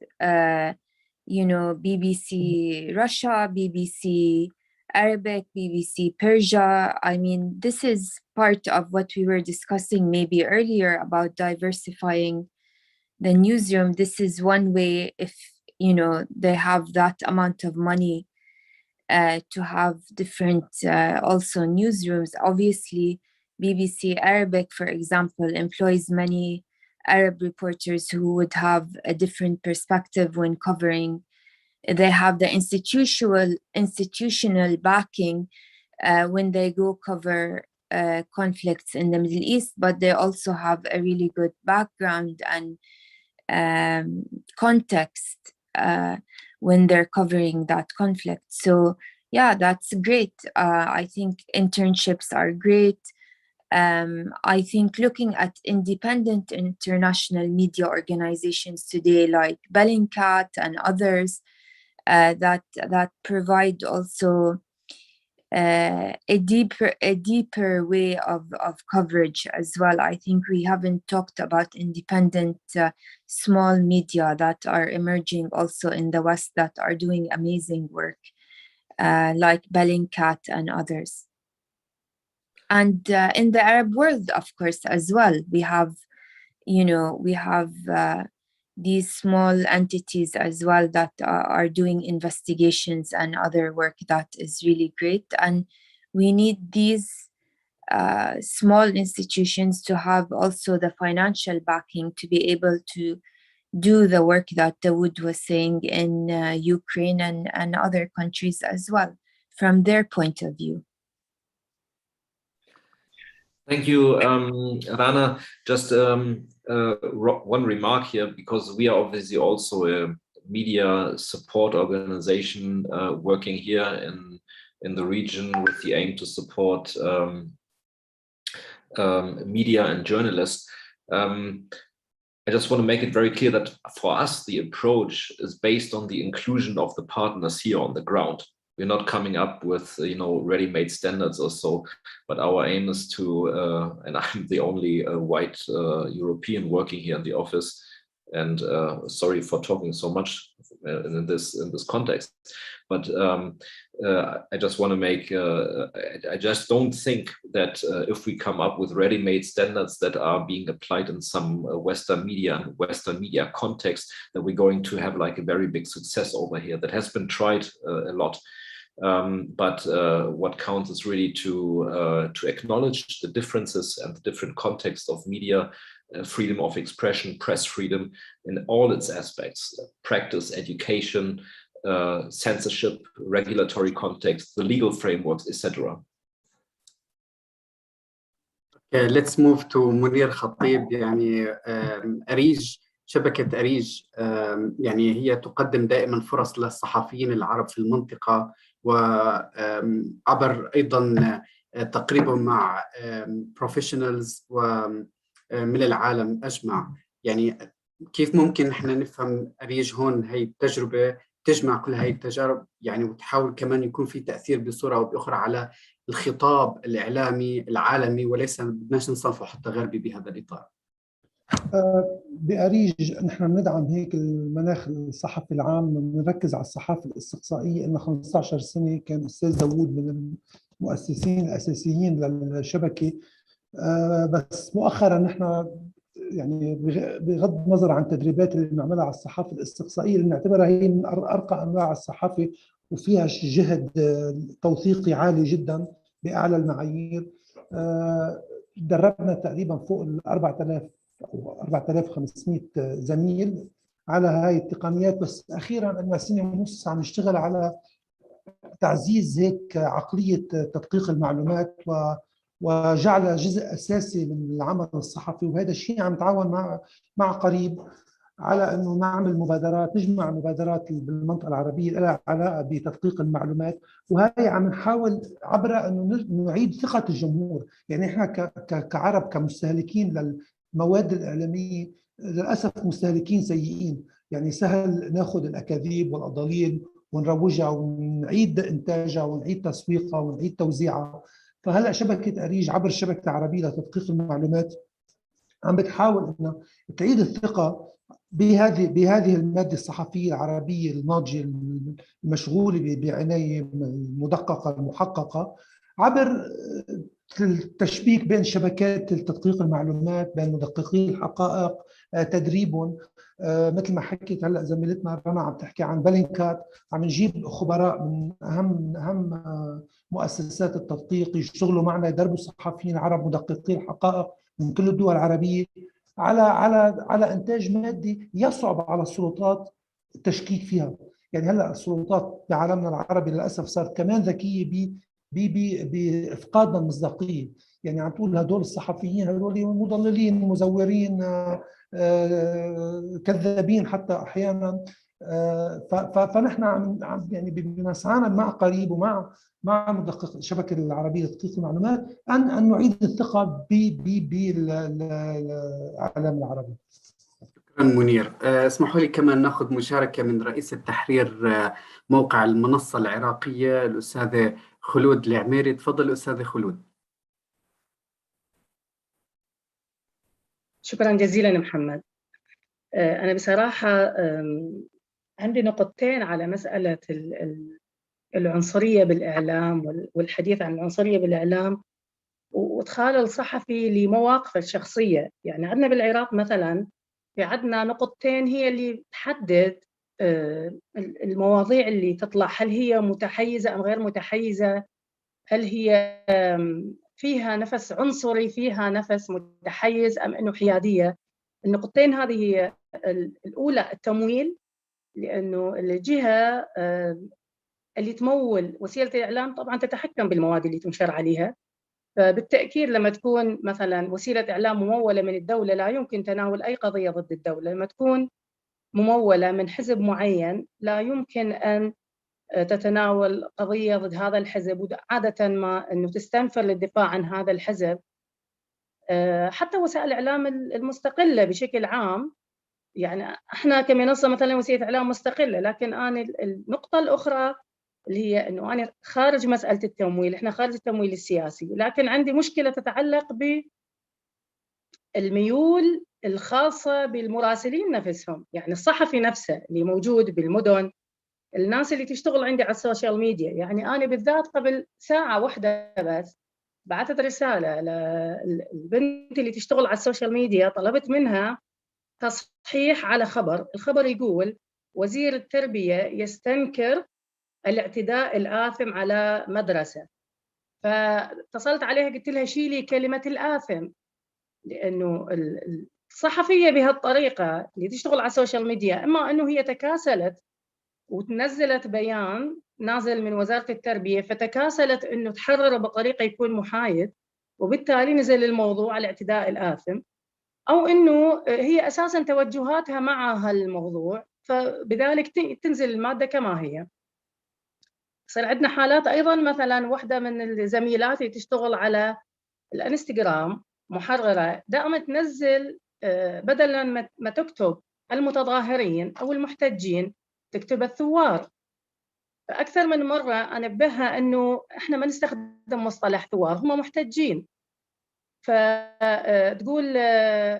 BBC Russia, BBC Arabic, BBC Persia. I mean, this is part of what we were discussing maybe earlier about diversifying the newsroom. This is one way, if, they have that amount of money to have different also newsrooms. Obviously, BBC Arabic, for example, employs many Arab reporters who would have a different perspective when covering they have the institutional backing when they go cover conflicts in the Middle East, but they also have a really good background and context when they're covering that conflict. So yeah, that's great. I think internships are great. I think looking at independent international media organizations today, like Bellingcat and others, that provide also a deeper way of coverage as well. I think we haven't talked about independent small media that are emerging also in the West that are doing amazing work, like Bellingcat and others. And in the Arab world, of course, as well, we have these small entities as well that are doing investigations and other work that is really great. And we need these small institutions to have also the financial backing to be able to do the work that Dawood was saying in Ukraine and other countries as well, from their point of view. Thank you, Rana. Just one remark here, because we are obviously also a media support organization working here in the region with the aim to support media and journalists. I just want to make it very clear that for us, the approach is based on the inclusion of the partners here on the ground. We're not coming up with ready-made standards or so, but our aim is to, and I'm the only white European working here in the office, and sorry for talking so much in this context, but I just want to make, I just don't think that if we come up with ready-made standards that are being applied in some Western media and Western media context, that we're going to have like a very big success over here. That has been tried a lot. But what counts is really to acknowledge the differences and the different contexts of media, freedom of expression, press freedom in all its aspects, practice, education, censorship, regulatory context, the legal frameworks, etc. Let's move to منير خطيب. يعني أريج، شبكة أريج يعني هي تقدم دائما فرص للصحفيين العرب في المنطقة، وعبر أيضا تقريبا مع بروفيشنالز ومن العالم أجمع. يعني كيف ممكن احنا نفهم أريج هون؟ هي التجربة تجمع كل هاي التجارب يعني، وتحاول كمان يكون في تأثير بصورة أو بأخرى على الخطاب الإعلامي العالمي، وليس بدناش نصنفه حتى غربي بهذا الإطار. بأريج نحن بندعم هيك المناخ الصحفي العام، بنركز على الصحافة الاستقصائية. إن 15 سنة كان أستاذ داوود من المؤسسين الأساسيين للشبكة، بس مؤخرا نحن يعني بغض النظر عن التدريبات اللي بنعملها على الصحافة الاستقصائية اللي بنعتبرها هي من أرقى أنواع الصحافة وفيها جهد توثيقي عالي جدا بأعلى المعايير، دربنا تقريبا فوق ال 4000 أو 4500 زميل على هاي التقنيات. بس أخيرا لنا سنة ونص عم نشتغل على تعزيز هيك عقلية تدقيق المعلومات وجعلها جزء أساسي من العمل الصحفي. وهذا الشيء عم نتعاون مع قريب على أنه نعمل مبادرات، نجمع مبادرات بالمنطقة العربية لها علاقة بتدقيق المعلومات، وهي عم نحاول عبر أنه نعيد ثقة الجمهور. يعني إحنا كعرب كمستهلكين للمواد الإعلامية للأسف مستهلكين سيئين، يعني سهل ناخذ الأكاذيب والأضاليل ونروجها ونعيد إنتاجها ونعيد تسويقها ونعيد توزيعها. فهلأ شبكة أريج عبر الشبكة العربية لتدقيق المعلومات عم بتحاول أنها تعيد الثقة بهذه المادة الصحفية العربية الناضجة المشغولة بعناية المدققة المحققة، عبر التشبيك بين شبكات تدقيق المعلومات، بين مدققي الحقائق، تدريبهم. مثل ما حكيت هلا زميلتنا رنا عم تحكي عن بلينكات، عم نجيب خبراء من اهم مؤسسات التدقيق يشتغلوا معنا، يدربوا الصحفيين العرب مدققي الحقائق من كل الدول العربيه على انتاج مادي يصعب على السلطات التشكيك فيها. يعني هلا السلطات بعالمنا العربي للاسف صارت كمان ذكيه بافقادنا المصداقيه، يعني عم تقول هدول الصحفيين هدول مضللين مزورين كذابين حتى احيانا. فنحن يعني بنسعى مع قريب ومع مدقق الشبكه العربيه لتدقيق المعلومات ان نعيد الثقه بالاعلام العربي. شكرا منير. اسمحوا لي كمان ناخذ مشاركه من رئيس التحرير موقع المنصه العراقيه الاستاذه خلود العميري. تفضل استاذه خلود. شكرا جزيلا محمد. أنا بصراحة عندي نقطتين على مسألة العنصرية بالإعلام والحديث عن العنصرية بالإعلام وإدخال الصحفي لمواقفه الشخصية. يعني عندنا بالعراق مثلا في عندنا نقطتين هي اللي تحدد المواضيع اللي تطلع، هل هي متحيزة أم غير متحيزة، هل هي فيها نفس عنصري، فيها نفس متحيز، أم أنه حيادية. النقطتين هذه هي الأولى التمويل، لأنه الجهة اللي تمول وسيلة الإعلام طبعا تتحكم بالمواد اللي تنشر عليها، فبالتأكيد لما تكون مثلا وسيلة إعلام ممولة من الدولة لا يمكن تناول أي قضية ضد الدولة. لما تكون ممولة من حزب معين لا يمكن أن تتناول قضية ضد هذا الحزب، وعادة ما أنه تستنفر للدفاع عن هذا الحزب. حتى وسائل الإعلام المستقلة بشكل عام، يعني احنا كمنصة مثلا وسيلة إعلام مستقلة، لكن أنا النقطة الأخرى اللي هي أنه أنا خارج مسألة التمويل، احنا خارج التمويل السياسي، لكن عندي مشكلة تتعلق بالميول الخاصة بالمراسلين نفسهم. يعني الصحفي نفسه اللي موجود بالمدن، الناس اللي تشتغل عندي على السوشيال ميديا. يعني أنا بالذات قبل ساعة واحدة بس بعثت رسالة للبنت اللي تشتغل على السوشيال ميديا، طلبت منها تصحيح على خبر. الخبر يقول وزير التربية يستنكر الاعتداء الآثم على مدرسة. فاتصلت عليها قلت لها شيلي كلمة الآثم، لأنه الصحفية بهالطريقة اللي تشتغل على السوشيال ميديا إما أنه هي تكاسلت وتنزلت بيان نازل من وزارة التربية فتكاسلت أنه تحرره بطريقة يكون محايد، وبالتالي نزل الموضوع الاعتداء الآثم، أو أنه هي أساساً توجهاتها مع هالموضوع فبذلك تنزل المادة كما هي. صار عندنا حالات أيضاً، مثلاً واحدة من الزميلات اللي تشتغل على الانستغرام محررة دائما تنزل بدلاً ما تكتب المتظاهرين أو المحتجين تكتب الثوار. فأكثر من مرة أنبهها أنه إحنا ما نستخدم مصطلح ثوار، هم محتجين. فتقول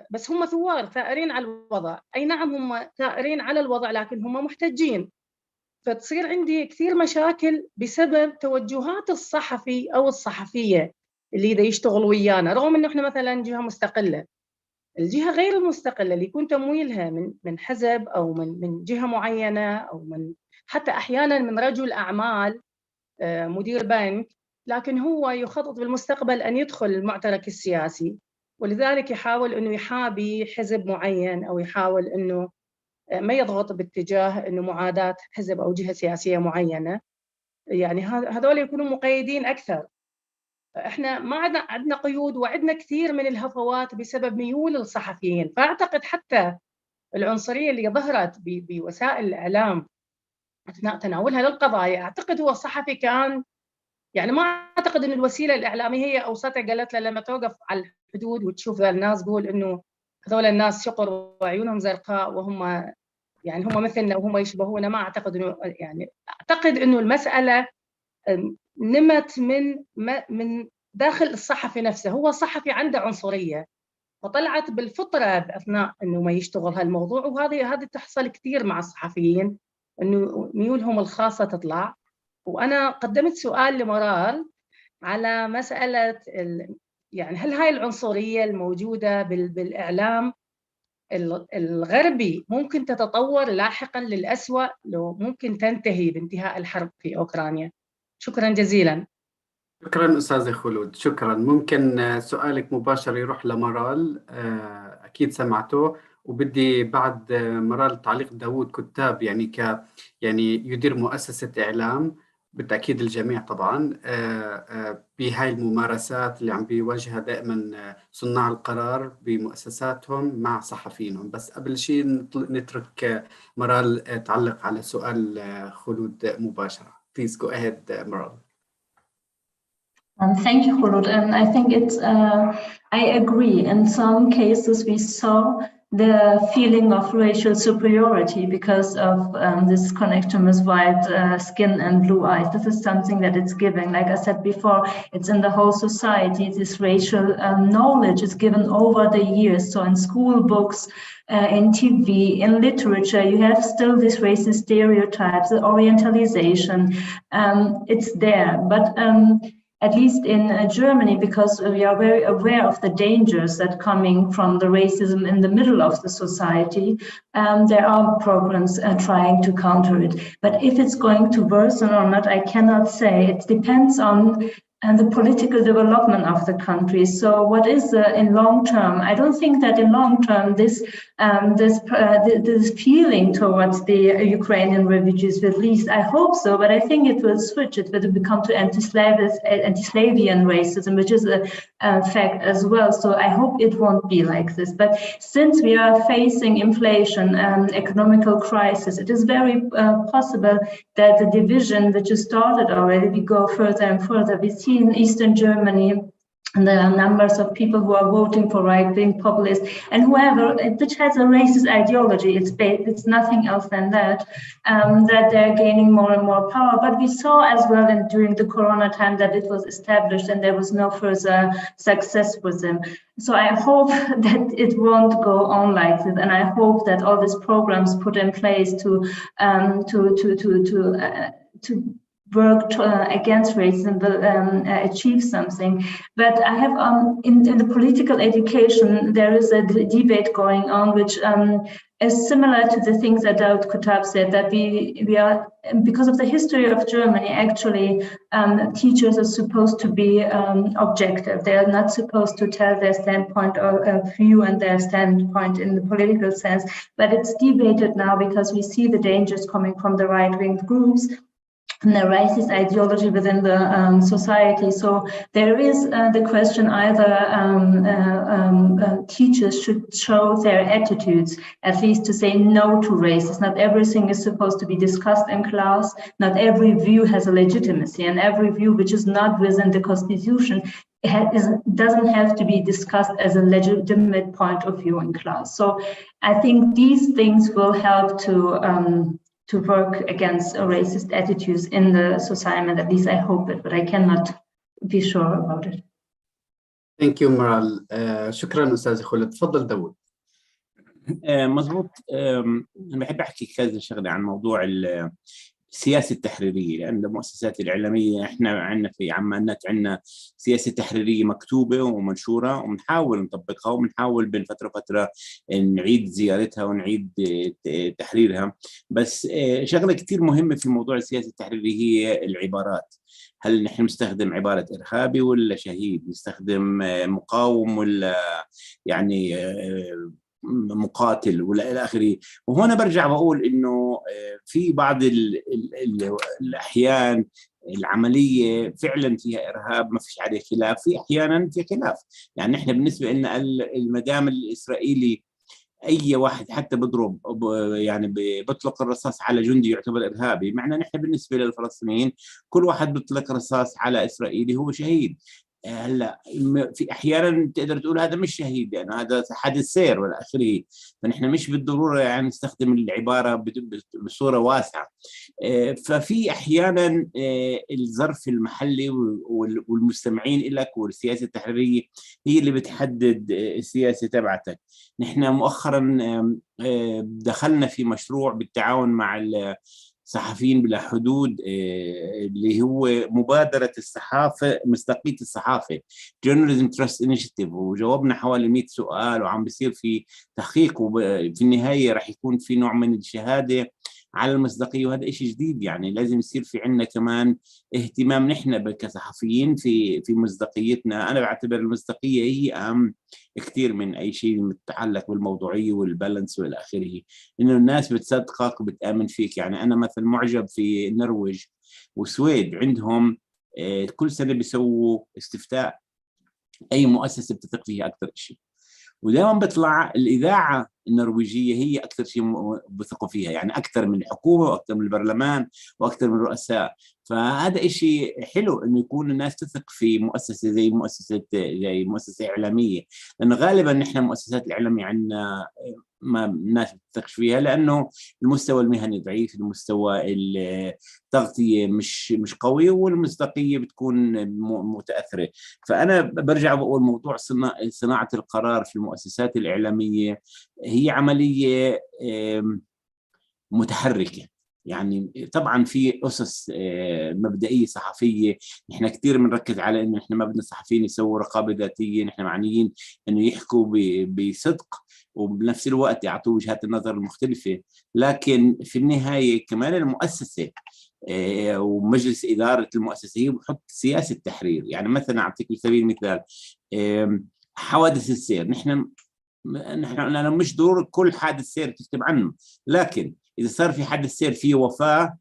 بس هم ثوار ثائرين على الوضع. أي نعم هم ثائرين على الوضع لكن هم محتجين. فتصير عندي كثير مشاكل بسبب توجهات الصحفي أو الصحفية اللي إذا يشتغل ويانا، رغم أنه إحنا مثلا جهة مستقلة. الجهة غير المستقلة اللي يكون تمويلها من حزب أو من جهة معينة أو من حتى أحيانا من رجل أعمال مدير بنك، لكن هو يخطط بالمستقبل أن يدخل المعترك السياسي، ولذلك يحاول أنه يحابي حزب معين أو يحاول أنه ما يضغط باتجاه أنه معاداة حزب أو جهة سياسية معينة. يعني هذول يكونوا مقيدين أكثر. احنا ما عندنا قيود، وعندنا كثير من الهفوات بسبب ميول الصحفيين. فأعتقد حتى العنصرية اللي ظهرت بوسائل الإعلام أثناء تناولها للقضايا، أعتقد هو الصحفي كان يعني ما أعتقد أن الوسيلة الإعلامية هي أوسطها قالت له لما توقف على الحدود وتشوف الناس قول أنه هذول الناس شقر وعيونهم زرقاء وهم يعني هم مثلنا وهم يشبهونا. ما أعتقد أنه يعني أعتقد أنه المسألة نمت من داخل الصحفي نفسه. هو صحفي عنده عنصرية فطلعت بالفطرة أثناء أنه ما يشتغل هالموضوع، وهذه تحصل كثير مع الصحفيين أنه ميولهم الخاصة تطلع. وأنا قدمت سؤال لمرال على مسألة يعني هل هاي العنصرية الموجودة بالإعلام الغربي ممكن تتطور لاحقا للأسوأ لو ممكن تنتهي بانتهاء الحرب في أوكرانيا؟ شكرا جزيلا. شكرا أستاذة خلود، شكرا. ممكن سؤالك مباشر يروح لمرال، أكيد سمعته، وبدي بعد مرال تعليق داوود كتاب يعني يعني يدير مؤسسة إعلام بالتأكيد الجميع طبعا بهاي الممارسات اللي عم بيواجهها دائما صناع القرار بمؤسساتهم مع صحفيينهم. بس قبل شيء نترك مرال تعلق على سؤال خلود مباشرة. Please go ahead, Maral. Thank you, Khulud. And I think it's, I agree. In some cases, we saw the feeling of racial superiority because of this connection with white skin and blue eyes. This is something that it's giving. Like I said before, it's in the whole society. This racial knowledge is given over the years. So in school books, in TV, in literature, you have still these racist stereotypes, the orientalization. It's there. But at least in Germany, because we are very aware of the dangers that coming from the racism in the middle of the society, there are programs trying to counter it. But if it's going to worsen or not, I cannot say. It depends on the political development of the country. So what is in long term? I don't think that in long term this feeling towards the Ukrainian refugees will least. I hope so, but I think it will switch. It will become to anti-Slavian racism, which is a fact as well. So I hope it won't be like this. But since we are facing inflation and economical crisis, it is very possible that the division which is started already will go further and further. We see in Eastern Germany and the numbers of people who are voting for right-wing populists and whoever, which has a racist ideology, it's nothing else than that, that they're gaining more and more power. But we saw as well during the Corona time that it was established and there was no further success with them. So I hope that it won't go on like this, and I hope that all these programs put in place to work against racism will achieve something. But I have in the political education, there is a debate going on which is similar to the things that Daoud Kutab said, that we are, because of the history of Germany, actually teachers are supposed to be objective. They are not supposed to tell their standpoint or view and their standpoint in the political sense. But it's debated now because we see the dangers coming from the right-wing groups and the racist ideology within the society. So there is the question either teachers should show their attitudes, at least to say no to racism. Not everything is supposed to be discussed in class. Not every view has a legitimacy, and every view which is not within the Constitution doesn't have to be discussed as a legitimate point of view in class. So I think these things will help to work against racist attitudes in the society, and at least I hope it, but I cannot be sure about it. Thank you, Maral. شكرا أستاذ خلود. تفضل داوود. مضبوط. أنا بحب أحكي كذا شغلة عن موضوع السياسة التحريرية، لأن المؤسسات الإعلامية إحنا عندنا في عمان عندنا سياسة تحريرية مكتوبة ومنشورة وبنحاول نطبقها وبنحاول بين فترة نعيد زيارتها ونعيد تحريرها. بس شغلة كتير مهمة في موضوع السياسة التحريرية هي العبارات. هل نحن نستخدم عبارة إرهابي ولا شهيد؟ نستخدم مقاوم ولا يعني مقاتل ولا إلى آخره؟ وهنا برجع بقول إنه في بعض الأحيان العملية فعلا فيها إرهاب ما فيش عليه خلاف، في أحيانا في خلاف. يعني إحنا بالنسبة لنا المدام الإسرائيلي أي واحد حتى بضرب يعني بيطلق الرصاص على جندي يعتبر إرهابي، معنى نحن بالنسبة للفلسطينيين كل واحد بيطلق رصاص على إسرائيلي هو شهيد. هلا في احيانا تقدر تقول هذا مش شهيد، يعني هذا حادث سير والى اخره، فنحن مش بالضروره يعني نستخدم العباره بصوره واسعه. ففي احيانا الظرف المحلي والمستمعين لك والسياسه التحريريه هي اللي بتحدد السياسه تبعتك. نحن مؤخرا دخلنا في مشروع بالتعاون مع صحفيين بلا حدود اللي هو مبادرة الصحافة، مصداقية الصحافة Journalism Trust Initiative، وجاوبنا حوالي 100 سؤال وعم بيصير في تحقيق، وفي النهاية رح يكون في نوع من الشهادة على المصداقية، وهذا إشي جديد. يعني لازم يصير في عندنا كمان اهتمام نحن كصحفيين في مصداقيتنا. أنا بعتبر المصداقية هي أهم كثير من أي شيء متعلق بالموضوعية والبالانس والى آخره، إنه الناس بتصدقك وبتآمن فيك. يعني أنا مثلا معجب في النرويج والسويد، عندهم كل سنة بيسووا استفتاء أي مؤسسة بتثق فيها أكثر شيء، ودائما بيطلع الإذاعة النرويجية هي أكثر شيء بثقوا فيها، يعني أكثر من الحكومة وأكثر من البرلمان وأكثر من الرؤساء. فهذا إشي حلو إنه يكون الناس تثق في مؤسسة زي مؤسسة إعلامية، لأنه غالبا نحن المؤسسات الإعلامية عندنا ما الناس بتثقش فيها، لأنه المستوى المهني ضعيف، المستوى التغطية مش قوي، والمصداقية بتكون متأثرة. فأنا برجع بقول موضوع صناعة القرار في المؤسسات الإعلامية هي عملية متحركة. يعني طبعا في أسس مبدئية صحفية، نحن كثير بنركز على إنه نحن ما بدنا الصحفيين يسووا رقابة ذاتية، نحن معنيين إنه يحكوا بصدق وبنفس الوقت يعطوا وجهات النظر المختلفة. لكن في النهاية كمان المؤسسة ومجلس إدارة المؤسسة هي بحط سياسة تحرير. يعني مثلا أعطيك سبيل المثال حوادث السير، نحن أنا مش ضروري كل حادث سير تكتب عنه، لكن إذا صار في حادث سير فيه وفاة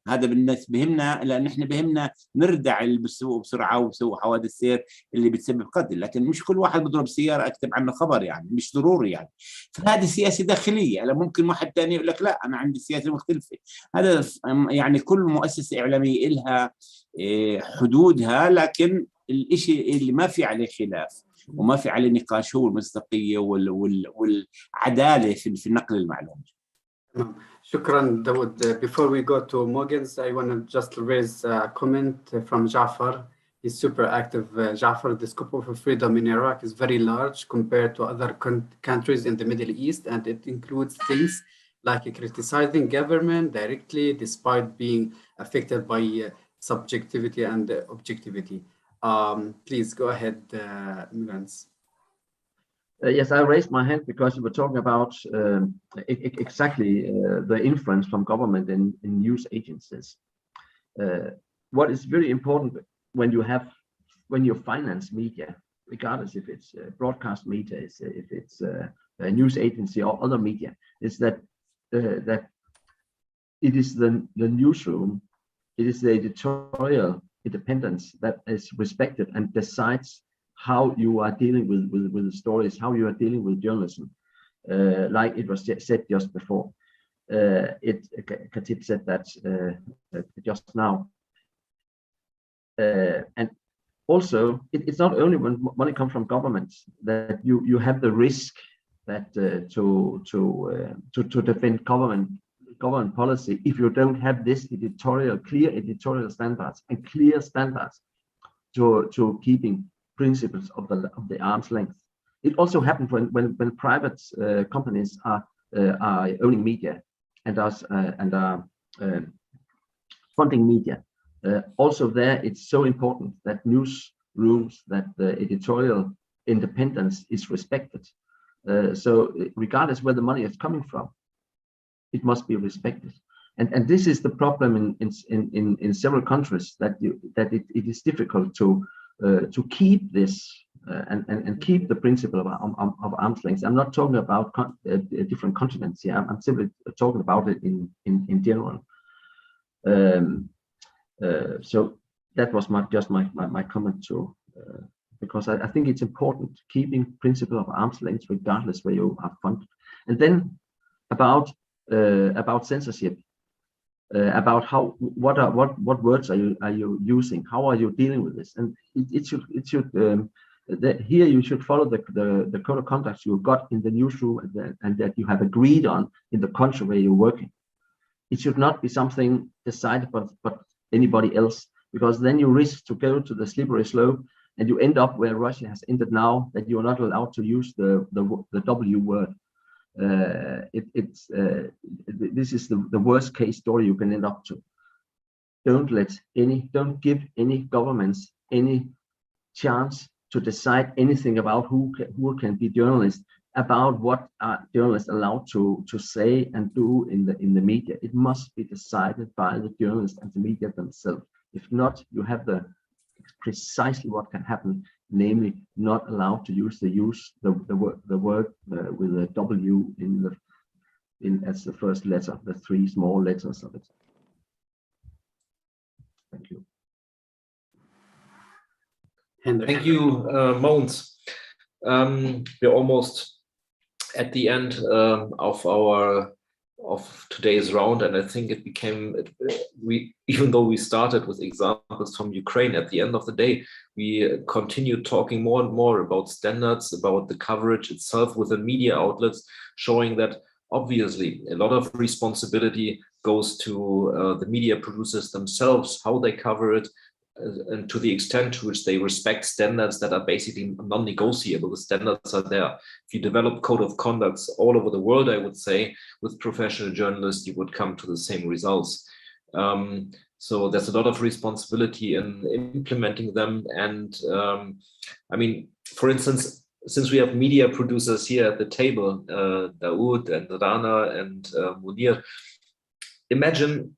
هذا بالنسبة بهمنا، لأن إحنا بهمنا نردع اللي بيسووا بسرعة وبسووا حوادث سير اللي بتسبب قتل، لكن مش كل واحد بضرب سيارة أكتب عنه خبر، يعني مش ضروري. يعني فهذه سياسة داخلية. أنا ممكن واحد تاني يقول لك لا أنا عندي سياسة مختلفة. هذا يعني كل مؤسسة إعلامية إلها حدودها، لكن الإشي اللي ما في عليه خلاف وما في عليه نقاش هو المصداقية والعدالة في نقل المعلومات. شكرا داود. Before we go to Mogens, I want to just raise a comment from Jafar. He's super active. Jafar, the scope of freedom in Iraq is very large compared to other countries in the Middle East, and it includes things like criticizing government directly despite being affected by subjectivity and objectivity. Please go ahead, Mogens. Yes, I raised my hand because we were talking about exactly the influence from government in news agencies. What is very important when you finance media, regardless if it's broadcast media, if it's a news agency or other media, is that that it is the newsroom, it is the editorial independence that is respected and decides how you are dealing with the stories, how you are dealing with journalism. Like it was said just before. Khatib said that just now. And also, it's not only when money comes from governments that you have the risk that to defend government policy if you don't have this clear editorial standards and clear standards to keeping principles of the arm's length. It also happens when private companies are owning media and are funding media. Also there, it's so important that newsrooms, that the editorial independence is respected. So regardless where the money is coming from, it must be respected. And this is the problem in several countries, that it is difficult to keep this and keep the principle of arm's length. I'm not talking about different continents here. I'm simply talking about it in general. So that was just my comment too, because I think it's important keeping principle of arm's length regardless where you are funded. And then about censorship. About what words are you using? How are you dealing with this? And it should here you should follow the code of conduct you got in the newsroom and that you have agreed on in the country where you're working. It should not be something decided but anybody else, because then you risk to go to the slippery slope and you end up where Russia has ended now, that you are not allowed to use the W word. This is the worst case story you can end up to. Don't give any governments any chance to decide anything about who can be journalists about what are journalists allowed to say and do in the media. It must be decided by the journalists and the media themselves. If not, you have precisely what can happen, namely not allowed to use the word with a W as the first letter, the three small letters of it. Thank you. Thank you, Mogens. We're almost at the end of today's round, and I think it became even though we started with examples from Ukraine, at the end of the day we continued talking more and more about standards, about the coverage itself within media outlets, showing that obviously a lot of responsibility goes to the media producers themselves, how they cover it, and to the extent to which they respect standards that are basically non-negotiable. The standards are there. If you develop code of conducts all over the world, I would say, with professional journalists, you would come to the same results. So there's a lot of responsibility in implementing them. And I mean, for instance, since we have media producers here at the table, Dawood and Rana and Munir, imagine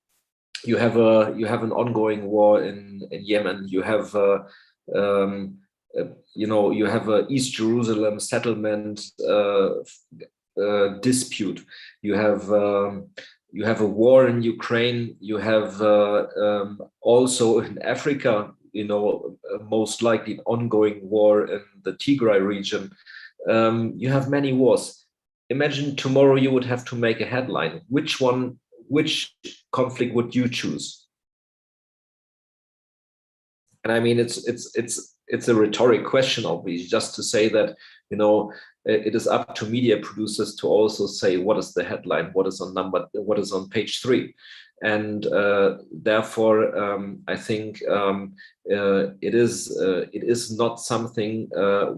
you have an ongoing war in Yemen. You have you have a East Jerusalem settlement dispute. You have a war in Ukraine. You have also in Africa, most likely an ongoing war in the Tigray region. You have many wars. Imagine tomorrow you would have to make a headline. Which conflict would you choose? And I mean, it's a rhetoric question, obviously, just to say that, it is up to media producers to also say what is the headline, what is on page 3. And therefore, I think it is not something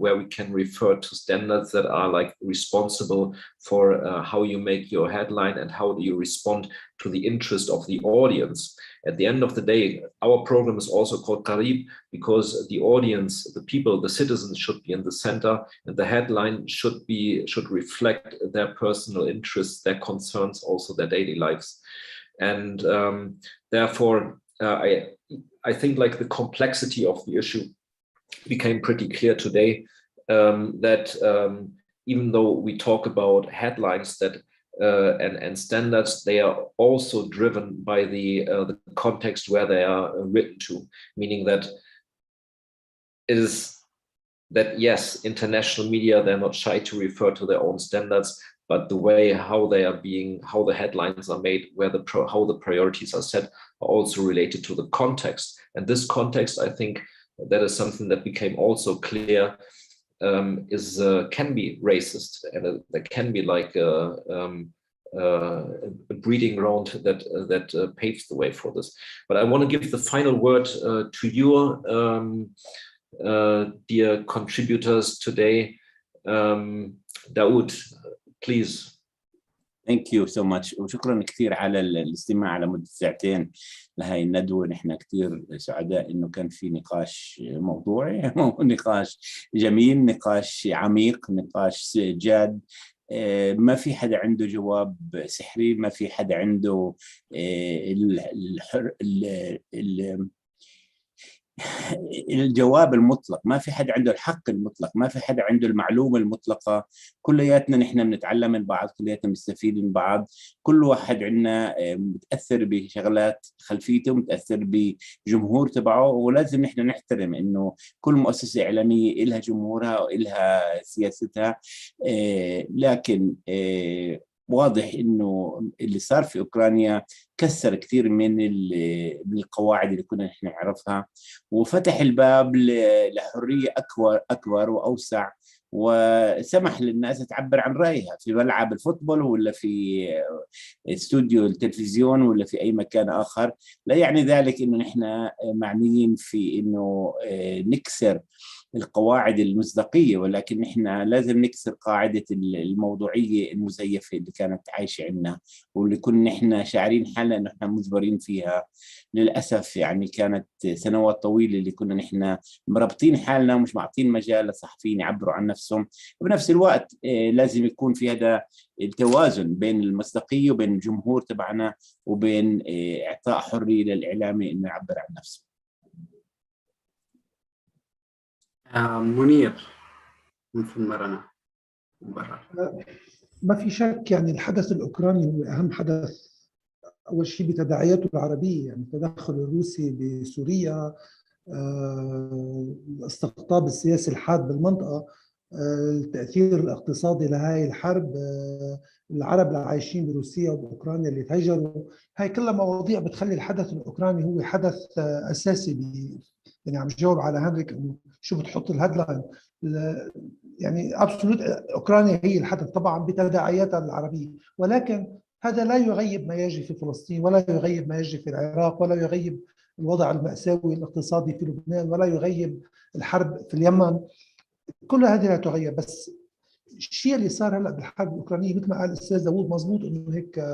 where we can refer to standards that are like responsible for how you make your headline and how do you respond to the interest of the audience. At the end of the day, our program is also called Qarib because the audience, the people, the citizens should be in the center, and the headline should reflect their personal interests, their concerns, also their daily lives. And therefore, I think like the complexity of the issue became pretty clear today, that even though we talk about headlines that and standards, they are also driven by the context where they are written to, meaning that it is that, yes, international media, they're not shy to refer to their own standards, but the way how the headlines are made, how the priorities are set, are also related to the context. And this context, I think that is something that became also clear, can be racist, and that can be like a breeding ground that paves the way for this. But I want to give the final word to you, dear contributors today. Dawood, please. Thank you so much. وشكرا كثير على الاستماع على مدة ساعتين لهي الندوة. نحن كثير سعداء إنه كان في نقاش موضوعي ونقاش جميل، نقاش عميق، نقاش جاد. ما في حدا عنده جواب سحري، ما في حدا عنده الجواب المطلق، ما في حدا عنده الحق المطلق، ما في حدا عنده المعلومة المطلقة. كلياتنا نحن بنتعلم من بعض، كلياتنا بنستفيد من بعض. كل واحد عنا متأثر بشغلات خلفيته، متأثر بجمهور تبعه، ولازم نحن نحترم إنه كل مؤسسة إعلامية إلها جمهورها وإلها سياستها. لكن واضح إنه اللي صار في أوكرانيا كسر كثير من القواعد اللي كنا نحن نعرفها، وفتح الباب لحرية أكبر وأوسع، وسمح للناس تعبر عن رأيها في ملعب الفوتبول ولا في استوديو التلفزيون ولا في أي مكان آخر. لا يعني ذلك إنه نحن معنيين في إنه نكسر القواعد المصداقية، ولكن إحنا لازم نكسر قاعدة الموضوعية المزيفة اللي كانت عايشة عندنا، واللي كنا إحنا شاعرين حالنا إنه إحنا مجبرين فيها. للأسف يعني كانت سنوات طويلة اللي كنا نحن مربطين حالنا ومش معطين مجال للصحفيين يعبروا عن نفسهم. وبنفس الوقت لازم يكون في هذا التوازن بين المصداقية وبين الجمهور تبعنا وبين إعطاء حرية للإعلامي إنه يعبر عن نفسه. منير من ثم رنا. ما في شك يعني الحدث الأوكراني هو أهم حدث أول شيء بتداعياته العربية، يعني التدخل الروسي بسوريا، الاستقطاب السياسي الحاد بالمنطقة، التأثير الاقتصادي لهاي الحرب، العرب اللي عايشين بروسيا وبأوكرانيا اللي تهجروا، هاي كلها مواضيع بتخلي الحدث الأوكراني هو حدث أساسي. يعني عم جاوب على هنريك إنه شو بتحط الهيدلاين، يعني ابسولوت اوكرانيا هي الحدث طبعا بتداعياتها العربيه، ولكن هذا لا يغيب ما يجري في فلسطين، ولا يغيب ما يجري في العراق، ولا يغيب الوضع المأساوي الاقتصادي في لبنان، ولا يغيب الحرب في اليمن. كل هذه لا تغيب. بس الشيء اللي صار هلا بالحرب الاوكرانيه مثل ما قال الاستاذ داوود مضبوط، انه هيك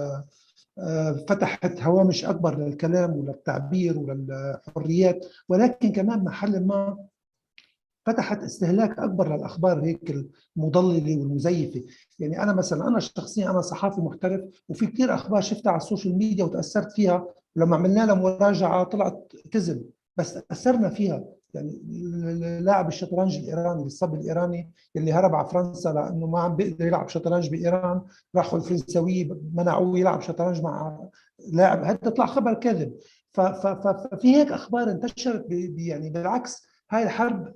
فتحت هوامش اكبر للكلام وللتعبير وللحريات، ولكن كمان محل ما فتحت استهلاك اكبر للاخبار هيك المضلله والمزيفه. يعني انا مثلا انا شخصيا انا صحافي محترف، وفي كثير اخبار شفتها على السوشيال ميديا وتاثرت فيها، ولما عملنا لها مراجعه طلعت كذب، بس اثرنا فيها. يعني لاعب الشطرنج الايراني الصبي الايراني اللي هرب على فرنسا لانه ما عم بيقدر يلعب شطرنج بايران، راحوا الفرنساويه منعوه يلعب شطرنج مع لاعب، هذا طلع خبر كذب. ففي هيك اخبار انتشرت يعني بالعكس. هاي الحرب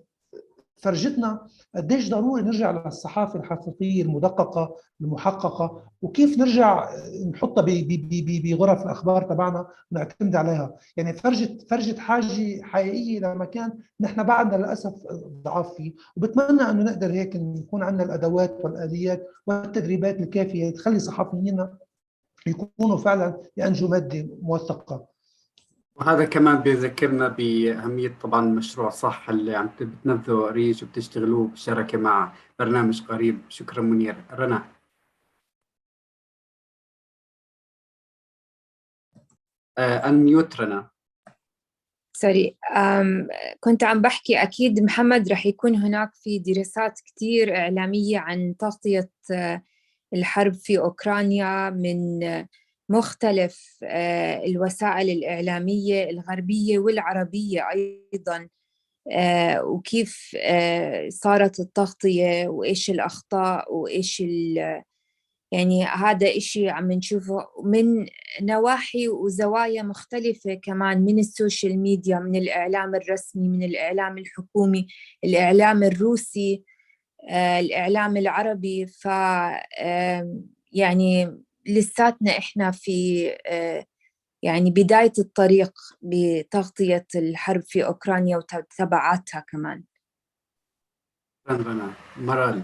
فرجتنا قديش ضروري نرجع للصحافه الحقيقيه المدققه المحققه، وكيف نرجع نحطها بغرف الاخبار تبعنا ونعتمد عليها. يعني فرجت حاجه حقيقيه لمكان نحن بعدنا للاسف ضعاف فيه، وبتمنى انه نقدر هيك نكون عندنا الادوات والاليات والتدريبات الكافيه تخلي صحفيينا يكونوا فعلا ينجوا ماده موثقه. وهذا كمان بيذكرنا بأهمية طبعا مشروع صح اللي عم بتنفذه ريج وبتشتغلوه بشراكة مع برنامج قريب. شكرا منير. رنا. أنميوت رنا. سوري، كنت عم بحكي أكيد محمد رح يكون هناك في دراسات كتير إعلامية عن تغطية الحرب في أوكرانيا من مختلف الوسائل الإعلامية الغربية والعربية أيضاً، وكيف صارت التغطية وإيش الأخطاء وإيش يعني هذا إشي عم نشوفه من نواحي وزوايا مختلفة كمان، من السوشيال ميديا، من الإعلام الرسمي، من الإعلام الحكومي، الإعلام الروسي، الإعلام العربي. ف يعني لساتنا إحنا في يعني بداية الطريق بتغطية الحرب في أوكرانيا وتبعاتها كمان. رنا. مرال.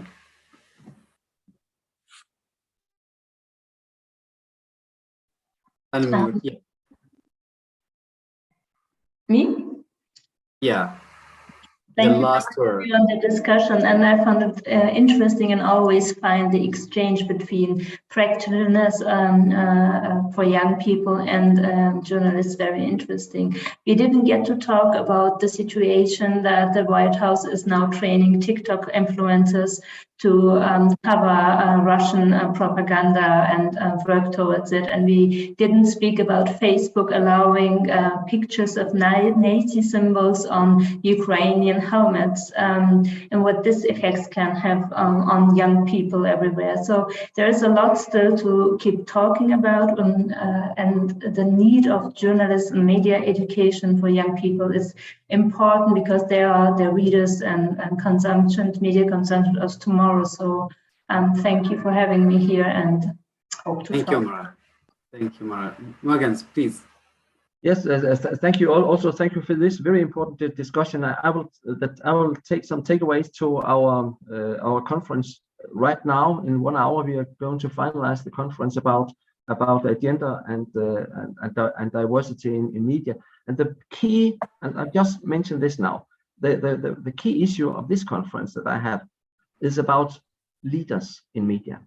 Me? Yeah. Thank you for the discussion, and I found it interesting and always find the exchange between practicalness for young people and journalists very interesting. We didn't get to talk about the situation that the White House is now training TikTok influencers to cover Russian propaganda and work towards it. And we didn't speak about Facebook allowing pictures of Nazi symbols on Ukrainian helmets, and what this effects can have on young people everywhere. So there is a lot still to keep talking about, and the need of journalists and media education for young people is important because they are the readers and media consumption of tomorrow. So thank you for having me here, and hope to Thank talk. you, Mara. Thank you, Mara. Morgan, please. Yes, thank you all. Also, thank you for this very important discussion. I will take some takeaways to our conference right now. In 1 hour, we are going to finalize the conference about agenda and diversity in media. And the key, and I've just mentioned this now, the key issue of this conference that I have is about leaders in media.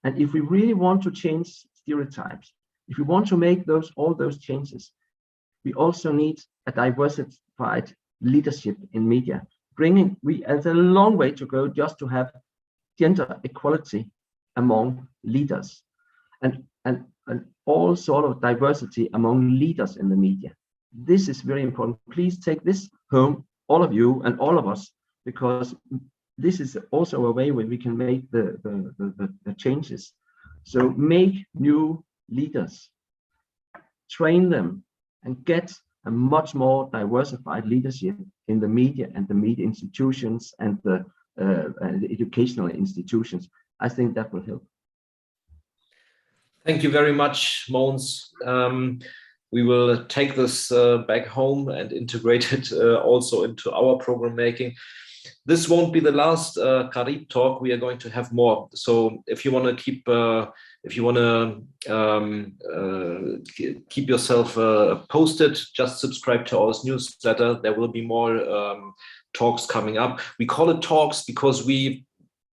And if we really want to change stereotypes, if we want to make all those changes, we also need a diversified leadership in media. It's a long way to go just to have gender equality among leaders and all sort of diversity among leaders in the media. This is very important. Please take this home, all of you and all of us, because this is also a way where we can make the changes. So make new leaders, train them, and get a much more diversified leadership in the media and the media institutions and the educational institutions. I think that will help. Thank you very much, Måns. We will take this back home and integrate it also into our program making. This won't be the last Qarib talk. We are going to have more. So if you want to keep, keep yourself posted, just subscribe to our newsletter. There will be more talks coming up. We call it talks because we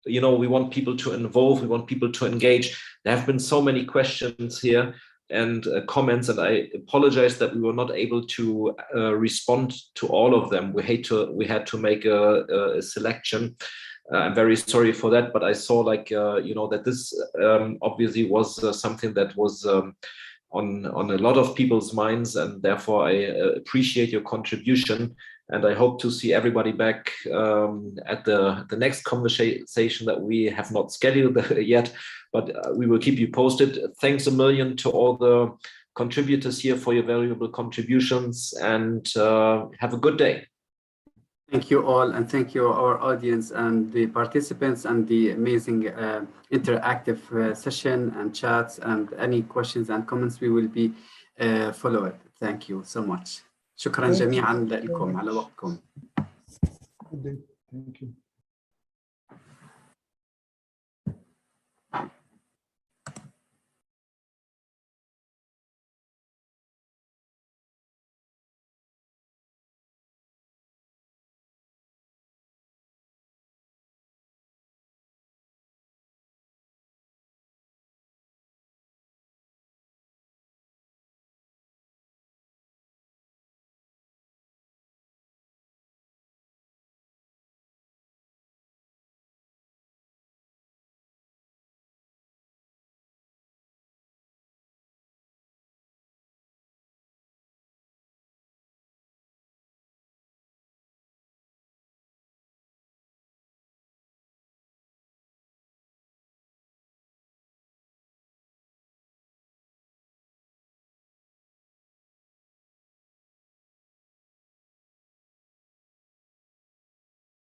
want people to involve. We want people to engage. There have been so many questions here and comments, and I apologize that we were not able to respond to all of them. We had to make a selection. I'm very sorry for that, but I saw that this obviously was something that was on a lot of people's minds, and therefore I appreciate your contribution. And I hope to see everybody back at the next conversation that we have not scheduled yet, but we will keep you posted. Thanks a million to all the contributors here for your valuable contributions, and have a good day. Thank you all, and thank you our audience and the participants and the amazing interactive session and chats, and any questions and comments we will be follow it. Thank you so much. شكرا جميعا لكم على وقتكم. Thank you.